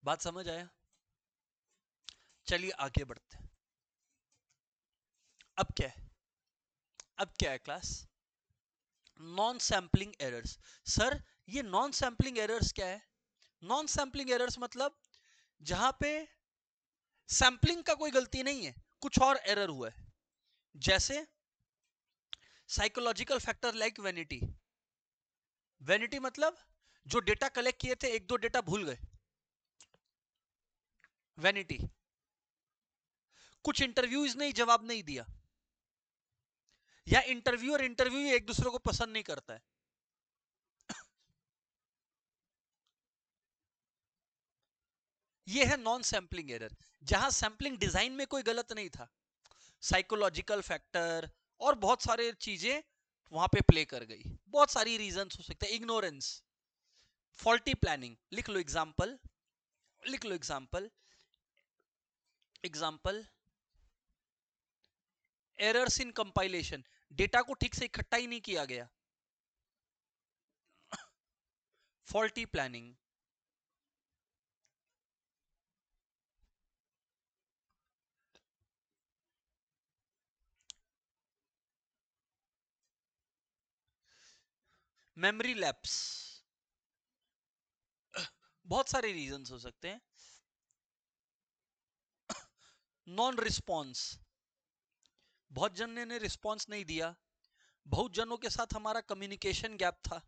बात समझ आया? चलिए आगे बढ़ते हैं। अब क्या है, अब क्या है class? Non sampling errors. Sir ये नॉन सैंपलिंग एरर्स क्या है? नॉन सैंपलिंग एरर्स मतलब जहां पे सैंपलिंग का कोई गलती नहीं है, कुछ और एरर हुआ है। जैसे psychological factor like vanity. Vanity मतलब जो डेटा कलेक्ट किए थे एक दो डेटा भूल गए, वैनिटी। कुछ इंटरव्यूज नहीं जवाब नहीं दिया, या इंटरव्यू और इंटरव्यू एक दूसरे को पसंद नहीं करता है, ये है नॉन सैंपलिंग एरर। जहां सैंपलिंग डिजाइन में कोई गलत नहीं था, साइकोलॉजिकल फैक्टर और बहुत सारे चीजें वहां पे प्ले कर गई। बहुत सारी रीजंस हो सकते हैं, इग्नोरेंस, फॉल्टी प्लानिंग। लिख लो एग्जांपल, लिख लो example, example errors in compilation, data को ठीक से इकट्ठा ही नहीं किया गया, फॉल्टी प्लानिंग। मेमोरी लैप्स, बहुत सारे रीजंस हो सकते हैं। नॉन रिस्पॉन्स, बहुत जनों ने रिस्पॉन्स नहीं दिया, बहुत जनों के साथ हमारा कम्युनिकेशन गैप था।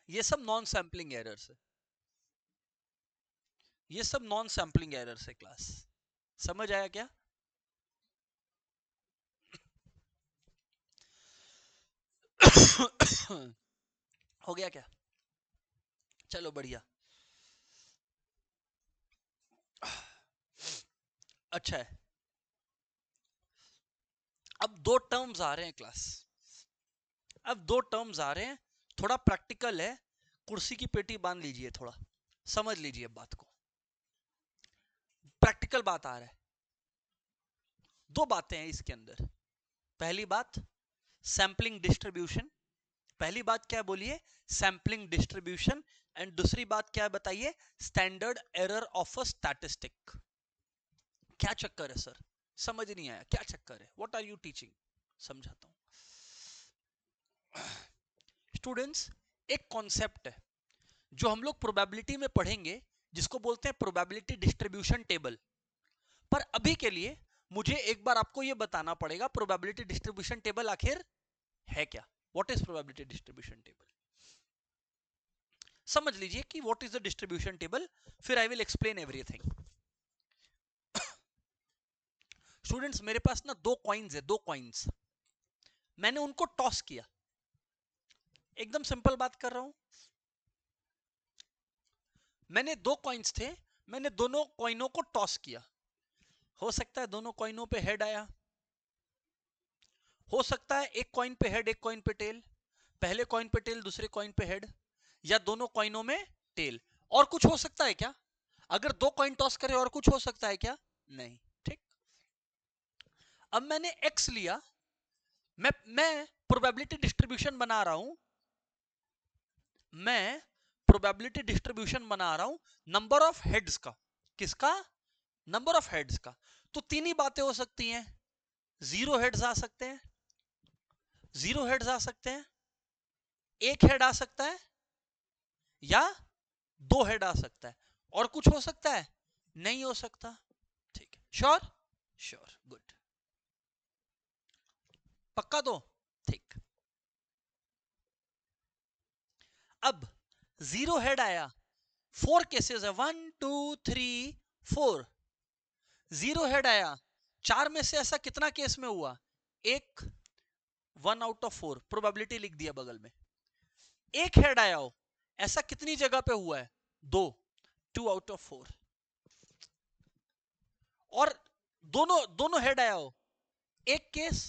ये सब नॉन सैंपलिंग एरर्स है। ये सब नॉन सैम्पलिंग एरर्स है क्लास, समझ आया क्या? हो गया क्या? चलो बढ़िया। अच्छा है, अब दो टर्म्स आ रहे हैं क्लास, अब दो टर्म्स आ रहे हैं, थोड़ा प्रैक्टिकल है, कुर्सी की पेटी बांध लीजिए, थोड़ा समझ लीजिए बात को, प्रैक्टिकल बात आ रहा है। दो बातें हैं इसके अंदर, पहली बात सैम्पलिंग डिस्ट्रीब्यूशन, पहली बात क्या बोलिए, सैम्पलिंग डिस्ट्रीब्यूशन, एंड दूसरी बात क्या बताइए, standard error of a statistic. क्या चक्कर है सर, समझ नहीं आया, क्या चक्कर है, व्हाट आर यू टीचिंग, समझाता हूं। स्टूडेंट्स, एक कॉन्सेप्ट है जो हम लोग प्रोबेबिलिटी में पढ़ेंगे, जिसको बोलते हैं प्रोबेबिलिटी डिस्ट्रीब्यूशन टेबल। पर अभी के लिए मुझे एक बार आपको यह बताना पड़ेगा प्रोबेबिलिटी डिस्ट्रीब्यूशन टेबल आखिर है क्या, what is probability distribution table. समझ लीजिए कि what is the distribution table, फिर I will explain everything. Students, मेरे पास ना दो कॉइन्स है, दो कॉइन्स, मैंने उनको टॉस किया, एकदम सिंपल बात कर रहा हूं, मैंने दो कॉइन्स थे, मैंने दोनों कॉइनों को टॉस किया, हो सकता है दोनों कॉइनों पे हेड आया, हो सकता है एक कॉइन पे हेड एक कॉइन पे टेल, पहले कॉइन पे टेल दूसरे कॉइन पे हेड, या दोनों कॉइनों में टेल। और कुछ हो सकता है क्या, अगर दो कॉइन टॉस करें और कुछ हो सकता है क्या, नहीं, ठीक। अब मैंने एक्स लिया, मैं प्रोबेबिलिटी डिस्ट्रीब्यूशन बना रहा हूं, मैं प्रोबेबिलिटी डिस्ट्रीब्यूशन बना रहा हूं नंबर ऑफ हेड्स का, किसका, नंबर ऑफ हेड्स का। तो तीन ही बातें हो सकती हैं, जीरो हेड्स आ सकते हैं, जीरो हेड्स आ सकते हैं, एक हेड आ सकता है, या दो हेड आ सकता है, और कुछ हो सकता है, नहीं हो सकता, ठीक है, श्योर, श्योर, गुड, पक्का दो, ठीक। अब जीरो हेड आया, फोर केसेस है, 1 2 3 4, जीरो हेड आया, चार में से ऐसा कितना केस में हुआ, एक, 1 आउट ऑफ 4, प्रोबेबिलिटी लिख दिया बगल में। एक हेड आया हो, ऐसा कितनी जगह पे हुआ है, दो, 2 आउट ऑफ 4, और दोनों दोनों हेड आया हो, एक केस।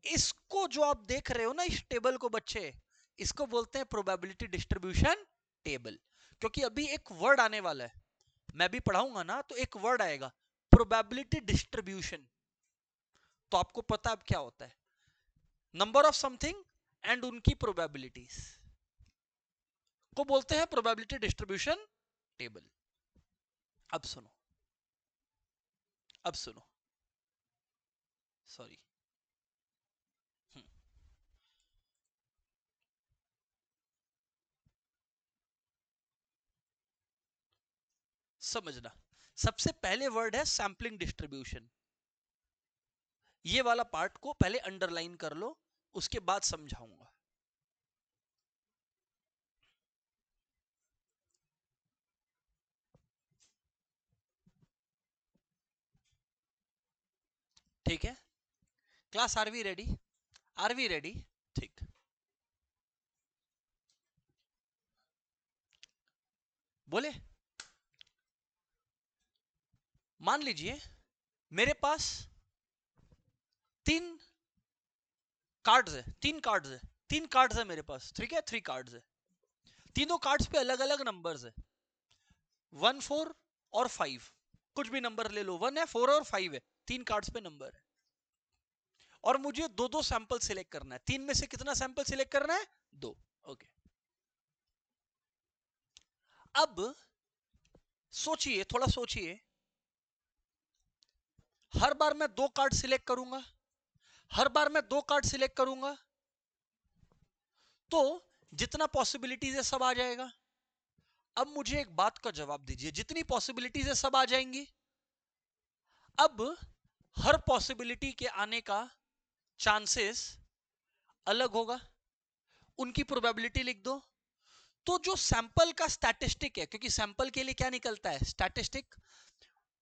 इसको जो आप देख रहे हो ना इस टेबल को बच्चे, इसको बोलते हैं प्रोबेबिलिटी डिस्ट्रीब्यूशन टेबल, क्योंकि अभी एक वर्ड आने वाला है, मैं भी पढ़ाऊंगा ना, तो एक वर्ड आएगा प्रोबेबिलिटी डिस्ट्रीब्यूशन, तो आपको पता अब क्या होता है, नंबर ऑफ समथिंग एंड उनकी प्रोबेबिलिटीज को बोलते हैं प्रोबेबिलिटी डिस्ट्रीब्यूशन टेबल। अब सुनो, अब सुनो, सॉरी, समझना, सबसे पहले वर्ड है सैंपलिंग डिस्ट्रीब्यूशन, ये वाला पार्ट को पहले अंडरलाइन कर लो, उसके बाद समझाऊंगा। ठीक है class, are we ready, are we ready, ठीक। बोले, मान लीजिए मेरे पास तीन कार्ड्स है, तीन कार्ड्स है, तीन कार्ड्स है मेरे पास, ठीक है, 3 कार्ड्स है, तीनों कार्ड्स पे अलग अलग नंबर्स है, 1 4 और 5, कुछ भी नंबर ले लो, 1 है 4 और 5 है, तीन कार्ड्स पे नंबर है, और मुझे दो दो सैंपल सिलेक्ट करना है, तीन में से कितना सैंपल सिलेक्ट करना है, दो, ओके। अब सोचिए, थोड़ा सोचिए, हर बार मैं दो कार्ड सिलेक्ट करूंगा, हर बार मैं दो कार्ड सिलेक्ट करूंगा, तो जितना पॉसिबिलिटीज है सब आ जाएगा। अब मुझे एक बात का जवाब दीजिए, जितनी पॉसिबिलिटीज है सब आ जाएंगी, अब हर पॉसिबिलिटी के आने का चांसेस अलग होगा, उनकी प्रोबेबिलिटी लिख दो, तो जो सैंपल का स्टैटिस्टिक है, क्योंकि सैंपल के लिए क्या निकलता है, स्टैटिस्टिक,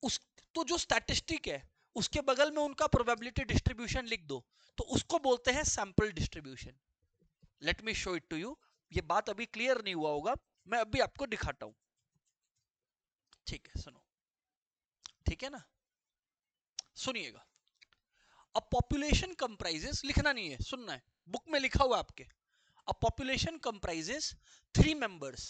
उस तो जो स्टैटिस्टिक है उसके बगल में उनका प्रोबेबिलिटी डिस्ट्रीब्यूशन लिख दो, तो उसको बोलते हैं sample distribution. Let me show it to you. ये बात अभी क्लियर नहीं हुआ होगा, मैं अभी आपको दिखाता हूं। ठीक है, सुनो, ठीक है ना, सुनिएगा। अ पॉपुलेशन कंप्राइजेस, लिखना नहीं है, सुनना है, बुक में लिखा हुआ आपके। A population comprises 3 members.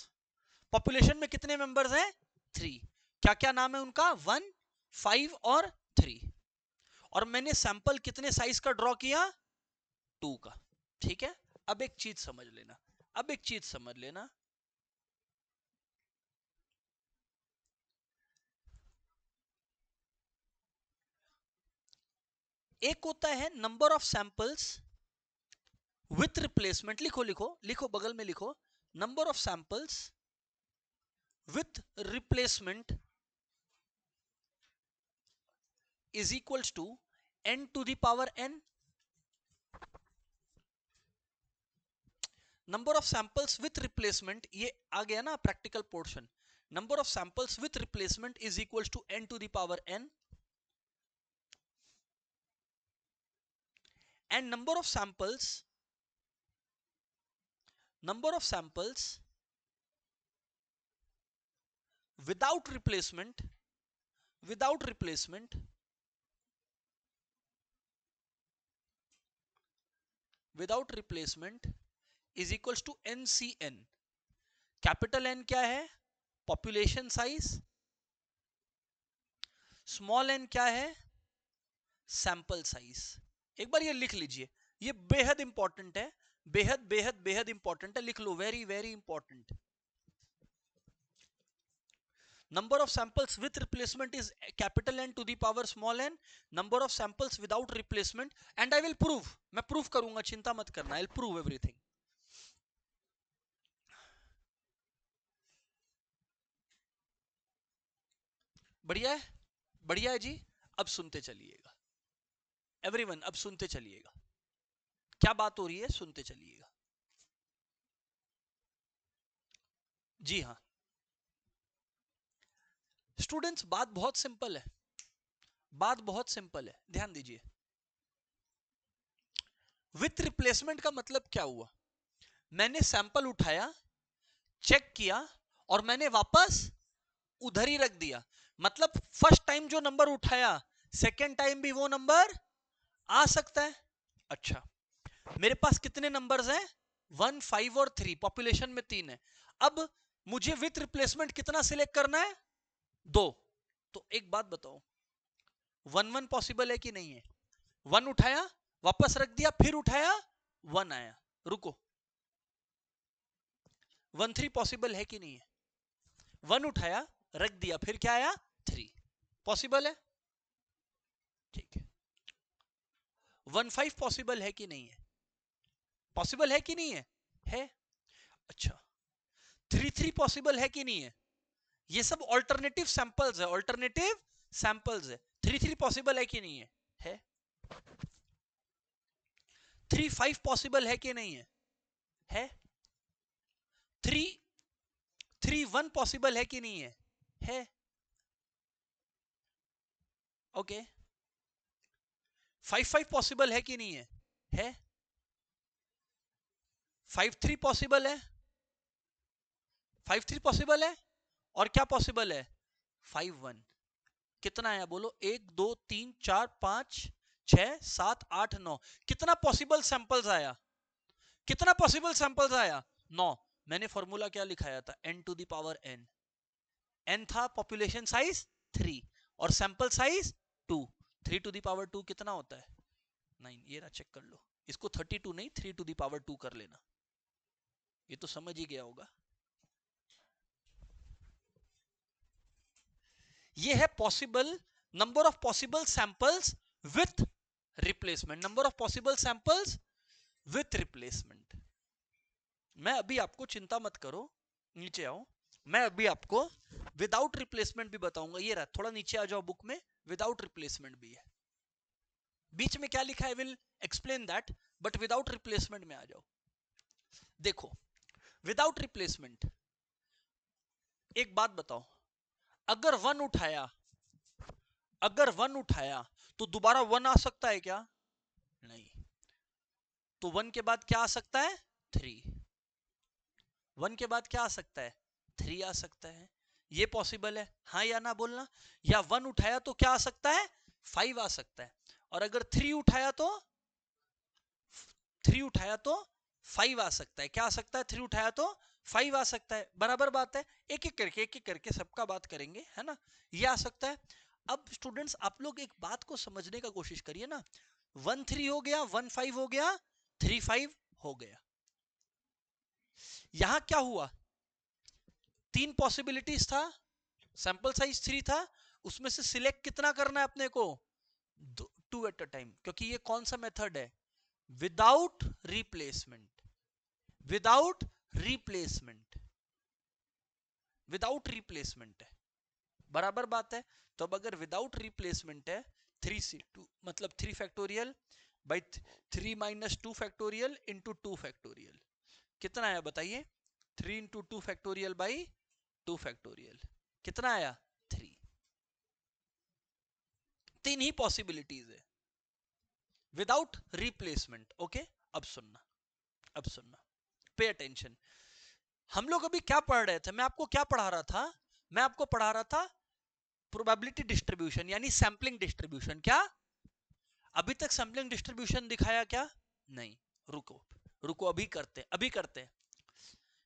Population में कितने मेंबर्स हैं, 3। क्या क्या नाम है उनका, 1, 5 और 3। और मैंने सैंपल कितने साइज का ड्रॉ किया, 2 का। ठीक है, अब एक चीज समझ लेना, अब एक चीज समझ लेना, एक होता है number of samples with replacement, लिखो लिखो लिखो, बगल में लिखो, number of samples with replacement is equals to n to the power n। Number of samples with replacement, ये आ गया ना practical portion. Number of samples with replacement is equals to n to the power n, and number of samples without replacement without replacement without replacement is equals to NCN। Capital N क्या है, population size, small n क्या है, sample size. एक बार ये लिख लीजिए, ये बेहद इंपॉर्टेंट है, बेहद बेहद बेहद इंपॉर्टेंट है, लिख लो, very very important. Number of samples with replacement is capital N to the power small n, number of samples without replacement, and I will prove, मैं prove करूंगा, चिंता मत करना, I'll prove everything। बढ़िया है, बढ़िया है जी। अब सुनते चलिएगा एवरीवन, अब सुनते चलिएगा, क्या बात हो रही है, सुनते चलिएगा। जी हाँ स्टूडेंट्स, बात बहुत सिंपल है, बात बहुत सिंपल है, ध्यान दीजिए। विथ रिप्लेसमेंट का मतलब क्या हुआ, मैंने सैंपल उठाया, चेक किया, और मैंने वापस उधर ही रख दिया। मतलब फर्स्ट टाइम जो नंबर उठाया, सेकेंड टाइम भी वो नंबर आ सकता है। अच्छा, मेरे पास कितने नंबर्स हैं, 1, 5 और 3, पॉपुलेशन में 3 है। अब मुझे विथ रिप्लेसमेंट कितना सिलेक्ट करना है, 2। तो एक बात बताओ, 1 1 पॉसिबल है कि नहीं है, 1 उठाया, वापस रख दिया, फिर उठाया, 1 आया, रुको, 1 3 पॉसिबल है कि नहीं है, 1 उठाया, रख दिया, फिर क्या आया, 3, पॉसिबल है, ठीक है। 1 5 पॉसिबल है कि नहीं है, पॉसिबल है कि नहीं है। अच्छा, 3 3 पॉसिबल है कि नहीं है, ये सब ऑल्टरनेटिव सैंपल्स है, ऑल्टरनेटिव सैंपल्स है। 3 3 पॉसिबल है कि नहीं है 3 5 पॉसिबल है कि नहीं है 3 3 1 पॉसिबल है कि नहीं है ओके। 5 5 पॉसिबल है कि नहीं है 5 3 पॉसिबल है, 5 3 पॉसिबल है, और क्या पॉसिबल है, 5 1। कितना है बोलो, 1 2 3 4 5 6 7 8 9, कितना पॉसिबल सैंपल्स आया, कितना पॉसिबल सैंपल्स आया, 9। मैंने फॉर्मूला क्या लिखाया था, n to the power n, n था पॉपुलेशन साइज 3 और sample size 2, 3 to the power 2 कितना होता है, 9। ये ना चेक कर लो, इसको 32 नहीं 3 टू द पावर 2 कर लेना, ये तो समझ ही गया होगा। ये है possible, number of possible samples with replacement, number of possible samples with replacement. मैं अभी आपको, चिंता मत करो, नीचे आओ, मैं अभी आपको विदाउट रिप्लेसमेंट भी बताऊंगा। ये रहा, थोड़ा नीचे आ जाओ, बुक में विदाउट रिप्लेसमेंट भी है, बीच में क्या लिखा है, will explain that, but without replacement में आ जाओ। देखो, विदाउट रिप्लेसमेंट। एक बात बताओ, अगर वन उठाया तो दोबारा वन आ सकता है क्या? नहीं। तो वन के बाद क्या आ सकता है? 3। वन के बाद क्या आ सकता है? 3 आ सकता है। ये पॉसिबल है, हाँ या ना बोलना। या वन उठाया तो क्या आ सकता है? 5 आ सकता है। और अगर 3 उठाया तो 5 आ सकता है। क्या आ सकता है? 3 उठाया तो 5 आ सकता है। बराबर बात है। एक एक करके सबका बात करेंगे, है ना। ये आ सकता है। अब स्टूडेंट्स आप लोग एक बात को समझने का कोशिश करिए ना। 1 3 हो गया, 1 5 हो गया, 3 5 हो गया। यहां क्या हुआ? 3 पॉसिबिलिटीज था, सैंपल साइज 3 था, उसमें से सिलेक्ट कितना करना है अपने को? 2 एट अ टाइम। क्योंकि ये कौन सा मेथड है? Without replacement. Without replacement without replacement है। बराबर बात है। तो अब अगर विदाउट रिप्लेसमेंट है, 3C2 मतलब 3 factorial by 3 minus 2 factorial into 2 factorial, कितना आया बताइए? 3 इंटू 2 फैक्टोरियल बाई 2 फैक्टोरियल, कितना आया? 3। 3 ही पॉसिबिलिटीज है विदाउट रिप्लेसमेंट। ओके, अब सुनना, पे अटेंशन। हम लोग अभी क्या पढ़ रहे थे? मैं आपको क्या पढ़ा रहा था? मैं आपको पढ़ा रहा था प्रोबेबिलिटी डिस्ट्रीब्यूशन, यानी सैंपलिंग डिस्ट्रीब्यूशन। क्या अभी तक सैंपलिंग डिस्ट्रीब्यूशन दिखाया क्या? नहीं। रुको रुको, अभी करते हैं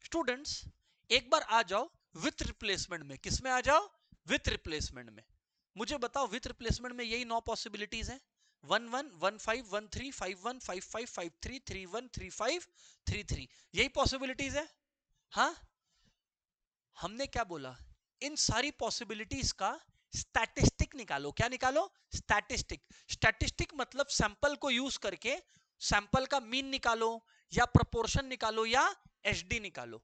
स्टूडेंट्स। एक बार आ जाओ विथ रिप्लेसमेंट में। किस में आ जाओ? विथ रिप्लेसमेंट में। मुझे बताओ, विथ रिप्लेसमेंट में यही 9 पॉसिबिलिटीज हैं। 1 1 1 5 1 3 5 1 5 5 5 3 3 1 3 5 3 3, यही पॉसिबिलिटीज है। हाँ, हमने क्या बोला? इन सारी पॉसिबिलिटीज का स्टैटिस्टिक निकालो। क्या निकालो? स्टैटिस्टिक। स्टैटिस्टिक मतलब सैंपल को यूज करके सैंपल का मीन निकालो, या प्रोपोर्शन निकालो, या एचडी निकालो।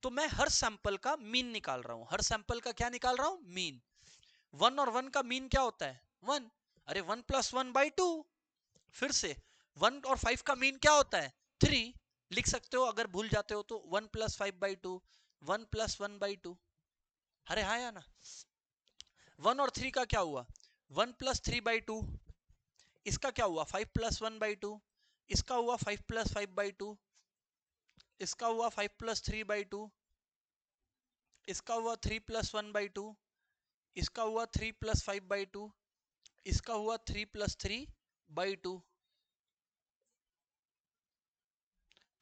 तो मैं हर सैंपल का मीन निकाल रहा हूं। हर सैंपल का क्या निकाल रहा हूं? मीन। 1 और 1 का मीन क्या होता है? 1। अरे 1 प्लस 1 बाई 2। फिर से 1 और 5 का मीन क्या होता है? 3। लिख सकते हो अगर भूल जाते हो तो। 1 प्लस 5 बाई 2, 1 प्लस 1 बाई 2। अरे हाँ या ना? 1 और 3 का क्या हुआ? 1 प्लस 3 बाई 2। इसका क्या हुआ? 5 प्लस 1 बाई 2। इसका हुआ 5 प्लस 5 बाई 2। इसका हुआ 5 प्लस 3 बाई 2। इसका हुआ 3 प्लस 1 बाई 2। इसका हुआ 3 प्लस 5 बाई 2। इसका हुआ 3 plus 3 by 2।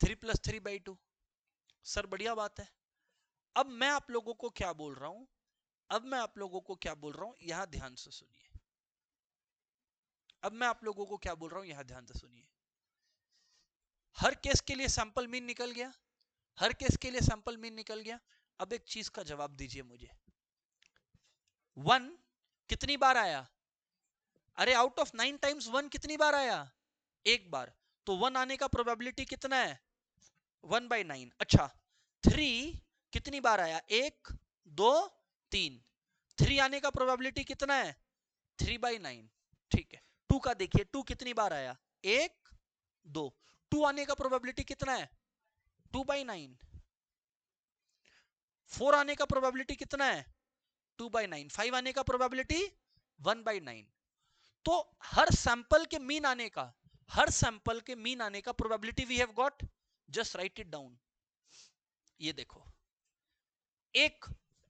3 plus 3 by 2। Sir बढ़िया बात है। अब मैं आप लोगों को क्या बोल रहा हूं? यहां ध्यान से सुनिए। यहां ध्यान से सुनिए। हर केस के लिए सैंपल मीन निकल गया। अब एक चीज का जवाब दीजिए मुझे। 1 कितनी बार आया? अरे आउट ऑफ 9 टाइम्स 1 कितनी बार आया? एक बार। तो 1 आने का प्रोबेबिलिटी कितना है? 1/9। अच्छा, 3 कितनी बार आया? 1 2 3। 3 आने का प्रोबेबिलिटी कितना है? 3/9। ठीक है। 2 का देखिए, 2 कितनी बार आया? 1 2। 2 आने का प्रोबेबिलिटी कितना है? 2/9। 4 आने का प्रोबेबिलिटी कितना है? 2/9। 5 आने का प्रोबेबिलिटी 1/9। तो हर सैंपल के मीन आने का probability we have got. Just write it down. ये देखो, एक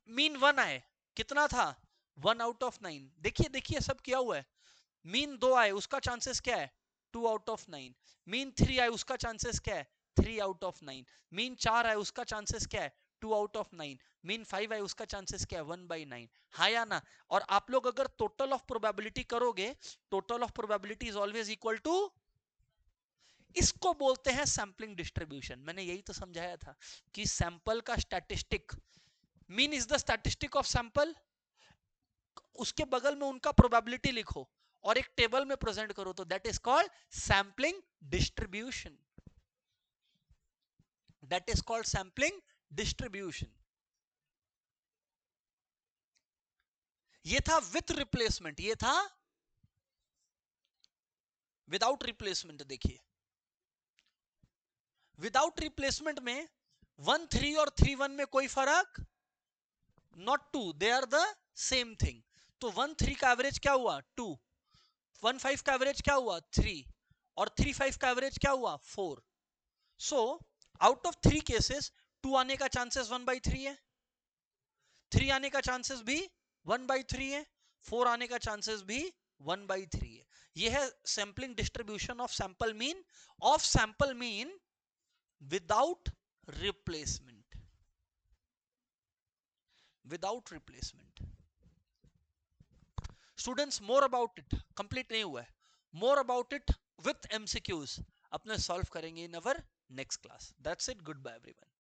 मीन 1 आए, कितना था? 1 आउट ऑफ 9। देखिए सब किया हुआ है। मीन 2 आए, उसका चांसेस क्या है? 2 आउट ऑफ 9। मीन 3 आए, उसका चांसेस क्या है? 3 आउट ऑफ 9। मीन 4 आए, उसका चांसेस क्या है? 2 आउट ऑफ 9। मीन 5 आए, उसका चांसेस क्या है? 1/9। हाँ या ना? और आप लोग अगर टोटल ऑफ प्रोबेबिलिटी करोगे, total of probability is always equal to, इसको बोलते हैं सैंपलिंग डिस्ट्रीब्यूशन। मैंने यही तो समझाया था कि सैंपल का statistic, mean is the statistic of sample, उसके बगल में उनका प्रोबेबिलिटी लिखो और एक टेबल में प्रेजेंट करो, तो that is called sampling distribution. ये था विथ रिप्लेसमेंट, ये था विदाउट रिप्लेसमेंट। देखिए, विदाउट रिप्लेसमेंट में 1 3 और 3 1 में कोई फर्क, not 2, they are the same thing. तो 1 3 का एवरेज क्या हुआ 2, 1 5 का एवरेज क्या हुआ 3, और 3 5 का एवरेज क्या हुआ 4। सो आउट ऑफ 3 केसेस 2 आने का चांसेस 1/3 है, 3 आने का चांसेस भी 1/3 है, 4 आने का चांसेस भी 1/3 है। यह है sampling distribution of sample mean without replacement, without replacement. Students more about it complete नहीं हुआ है, more about it with MCQs अपने सॉल्व करेंगे in our next class. That's it, goodbye everyone.